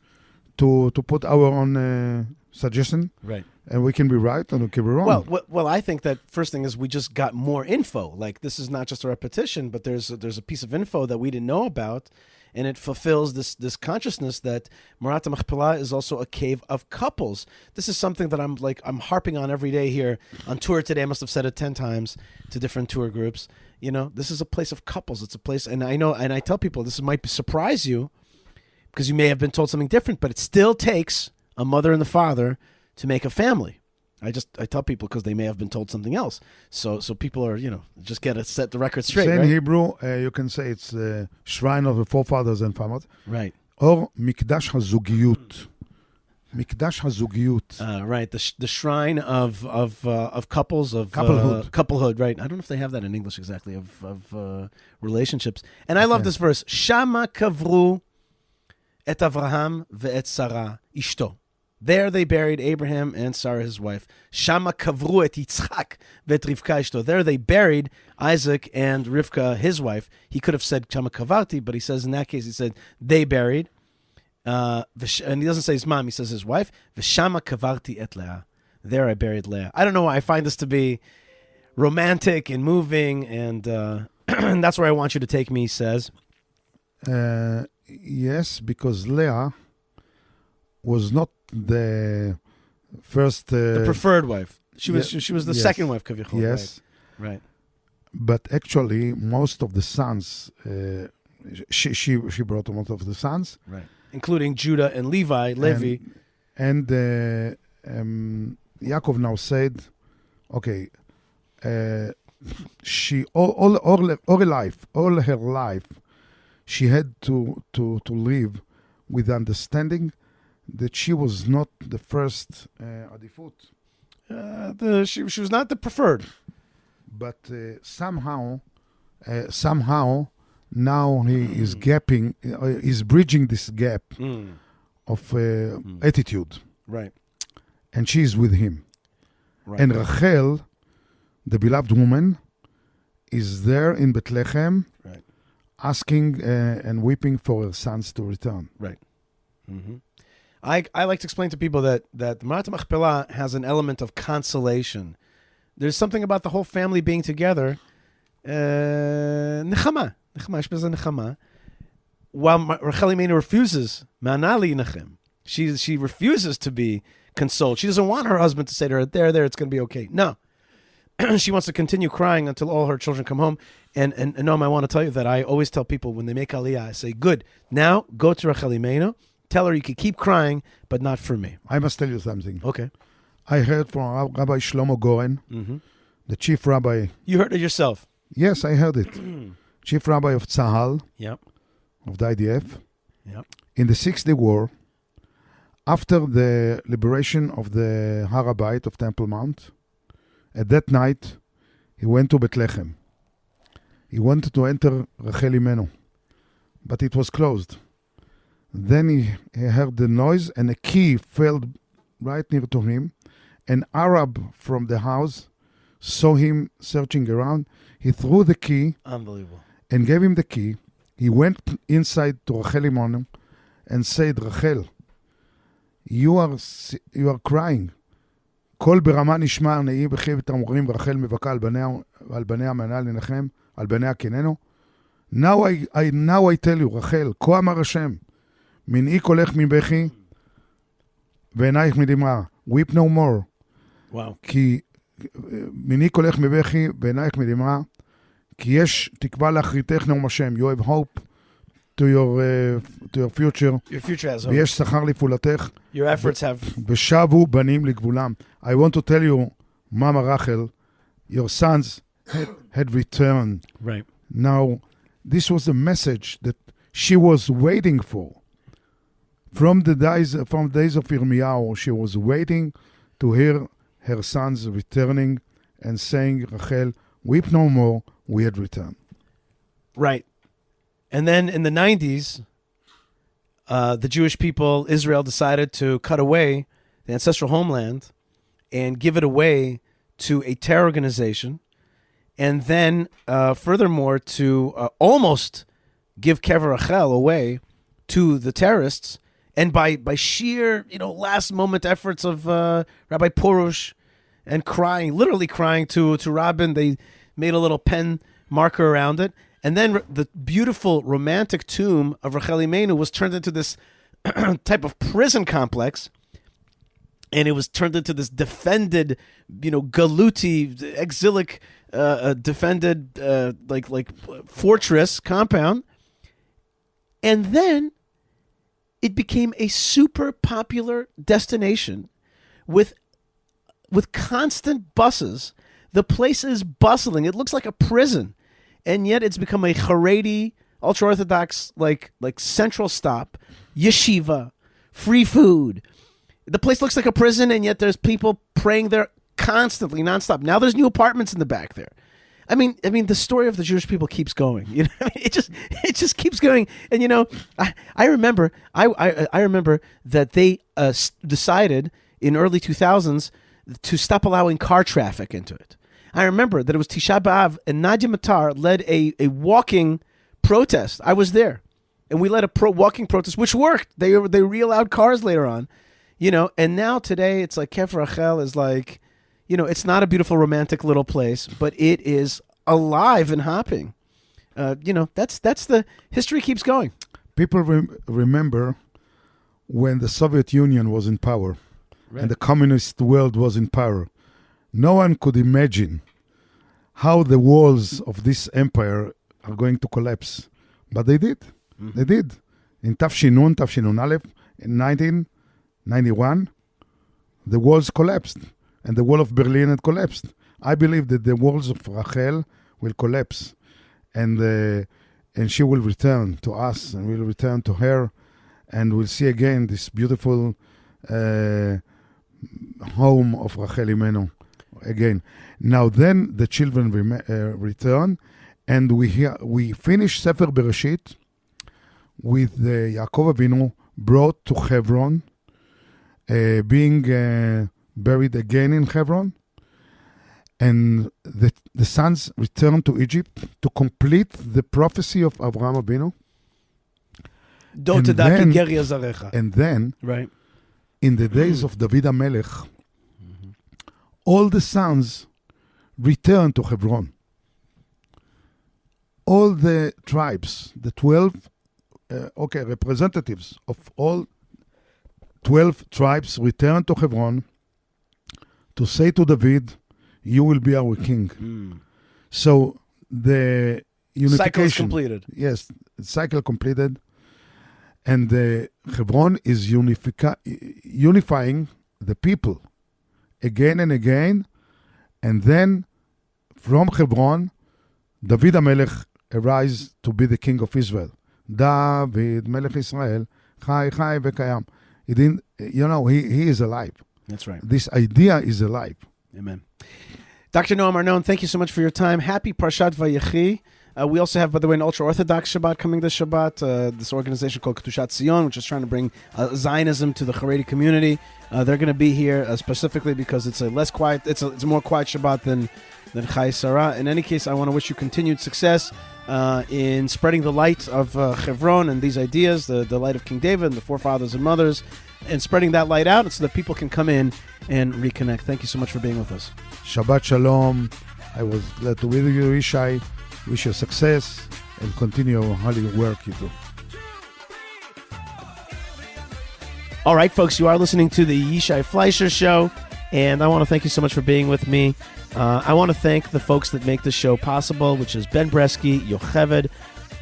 to put our own suggestion. Right. And we can be right and we can be wrong. Well, I think that first thing is we just got more info. Like, this is not just a repetition, but there's a piece of info that we didn't know about, and it fulfills this consciousness that Marat Machpelah is also a cave of couples. This is something that I'm harping on every day here on tour today. I must have said it 10 times to different tour groups. This is a place of couples. It's a place, and I know, and I tell people this might surprise you because you may have been told something different, but it still takes a mother and the father to make a family. I tell people because they may have been told something else. So people are, just got to set the record straight. Say right? in Hebrew, you can say it's shrine of the forefathers and fathers. Right. Or Mikdash HaZugiyut. Mikdash HaZugiyut. Right. The shrine of couples, of couplehood. Right. I don't know if they have that in English exactly, of relationships. And I love this verse. Shama kavru et Avraham ve'et Sarah ishto. There they buried Abraham and Sarah, his wife. Shama kavru et Yitzchak ve'et Rivka ishto. There they buried Isaac and Rivka, his wife. He could have said Shama kavarti, but he says in that case, he said they buried. And he doesn't say his mom, he says his wife. V'shama kavarti et Leah. There I buried Leah. I don't know why I find this to be romantic and moving, and that's where I want you to take me, he says. Yes, because Leah was not the first... the preferred wife. She was the second wife, Kavichol. Yes. Right. But actually, most of the sons, she brought most of the sons. Right. Including Judah and Levi. And Yaakov now said, okay, she all her life, she had to live with the understanding that she was not the first adifut. She was not the preferred. But somehow, now he is gapping, is bridging this gap of attitude. Right. And she is with him. Right. And Rachel, the beloved woman, is there in Bethlehem, right, asking and weeping for her sons to return. Right. Mm-hmm. I like to explain to people that the Marat Machpelah has an element of consolation. There's something about the whole family being together. Nechama. While Rachel Imenu refuses, she refuses to be consoled. She doesn't want her husband to say to her, there, it's going to be okay. No. She wants to continue crying until all her children come home. And Noam, I want to tell you that I always tell people when they make Aliyah, I say, good, now go to Rachel Imenu, tell her you can keep crying, but not for me. I must tell you something. Okay. I heard from Rabbi Shlomo Goren, the chief rabbi. You heard it yourself? Yes, I heard it. Chief rabbi of Tzahal, yep, of the IDF. Yep. In the 6-day war, after the liberation of the Har HaBayit of Temple Mount, at that night, he went to Bethlehem. He wanted to enter Rachel Imenu, but it was closed. Then he heard the noise and a key fell right near to him. An Arab from the house saw him searching around. He threw the key. Unbelievable. And gave him the key. He went inside to Rachel Imenu and said, Rachel, you are crying. קול ברמה נשמע נהי בכי ותמרורים ורחל מבכה על בניה מנה לנחם, על בניה קיננו. Now I tell you, רחל, כה אמר השם, מנעי קולך מבכי ועינייך מדמעה. Weep no more. Wow. כי מנעי קולך מבכי ועינייך מדמעה, כי יש תקווה לאחריתך נאום השם. You have hope to your future. Your future has hope. ויש שכר לפעולתך. Your efforts have... ושבו בנים לגבולם. I want to tell you, Mama Rachel, your sons had returned. Right. Now, this was a message that she was waiting for. From the days of Yirmiyahu, she was waiting to hear her sons returning and saying, Rachel, weep no more, we had returned. Right. And then in the 90s, the Jewish people, Israel, decided to cut away the ancestral homeland and give it away to a terror organization. And then, furthermore, to almost give Kever Rachel away to the terrorists. And by sheer, last-moment efforts of Rabbi Porush and literally crying to Rabin, they made a little pen marker around it. And then the beautiful romantic tomb of Rachel Imenu was turned into this type of prison complex. And it was turned into this defended, galuti, exilic, defended, like fortress compound. And then it became a super popular destination with with constant buses. The place is bustling. It looks like a prison. And yet it's become a Haredi, ultra-Orthodox, like central stop, yeshiva, free food. The place looks like a prison, and yet there's people praying there constantly, nonstop. Now there's new apartments in the back there. I mean, the story of the Jewish people keeps going. You know, it just keeps going. And you know, I remember that they decided in early 2000s to stop allowing car traffic into it. I remember that it was Tisha B'Av, and Nadia Matar led a walking protest. I was there, and we led a walking protest, which worked. They re-allowed cars later on, you know. And now today, it's like Kef Rachel is like, you know, it's not a beautiful, romantic little place, but it is alive and hopping. You know, that's the history keeps going. People remember when the Soviet Union was in power, right, and the communist world was in power. No one could imagine how the walls of this empire are going to collapse. But they did. Mm-hmm. They did. In Tafshinun Aleph, in 1991, the walls collapsed. And the wall of Berlin had collapsed. I believe that the walls of Rachel will collapse. And she will return to us, and we'll return to her. And we'll see again this beautiful home of Rachel Imenu. Again, now then the children return, and we finish Sefer Bereshit with Yaakov Avinu brought to Hebron, being buried again in Hebron, and the sons return to Egypt to complete the prophecy of Avraham Avinu. And then, right, in the days of David HaMelech, all the sons returned to Hebron. All the tribes, the 12 representatives of all 12 tribes returned to Hebron to say to David, you will be our king. Mm. So the unification... Cycle is completed. Yes, cycle completed. And the Hebron is unifying the people again and again. And then from Hebron, David HaMelech arises to be the king of Israel. David, Melech Israel, Chai Vekayam. He is alive. That's right. This idea is alive. Amen. Dr. Noam Arnon, thank you so much for your time. Happy Parshat Vayechi. We also have, by the way, an ultra-Orthodox Shabbat coming this Shabbat. This organization called Kedushat Zion, which is trying to bring Zionism to the Haredi community. They're going to be here specifically because it's a less quiet, it's a more quiet Shabbat than Chai Sarah. In any case, I want to wish you continued success in spreading the light of Hebron and these ideas, the light of King David and the forefathers and mothers, and spreading that light out so that people can come in and reconnect. Thank you so much for being with us. Shabbat Shalom. I was glad to be with you, Yishai. Wish you success and continue holy work you do. All right, folks, you are listening to the Yishai Fleisher Show, and I want to thank you so much for being with me. I want to thank the folks that make the show possible, which is Ben Bresky, Yocheved,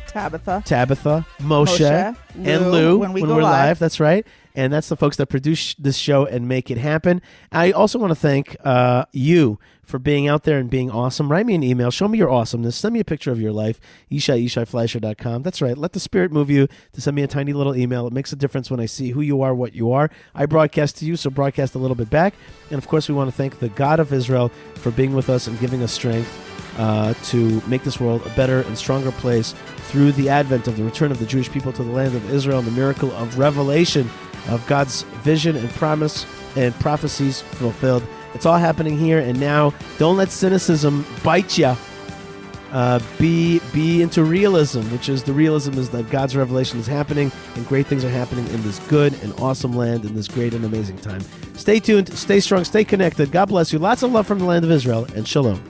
Tabitha, Moshe, and Lou when we're live. That's right. And that's the folks that produce this show and make it happen. I also want to thank you for being out there and being awesome. Write me an email. Show me your awesomeness. Send me a picture of your life. YishaiFleisher.com. That's right. Let the Spirit move you to send me a tiny little email. It makes a difference when I see who you are, what you are. I broadcast to you, so broadcast a little bit back. And, of course, we want to thank the God of Israel for being with us and giving us strength to make this world a better and stronger place through the advent of the return of the Jewish people to the land of Israel and the miracle of revelation of God's vision and promise and prophecies fulfilled. It's all happening here and now. Don't let cynicism bite you. Be into realism, which is the realism is that God's revelation is happening and great things are happening in this good and awesome land in this great and amazing time. Stay tuned, stay strong, stay connected. God bless you. Lots of love from the land of Israel, and shalom.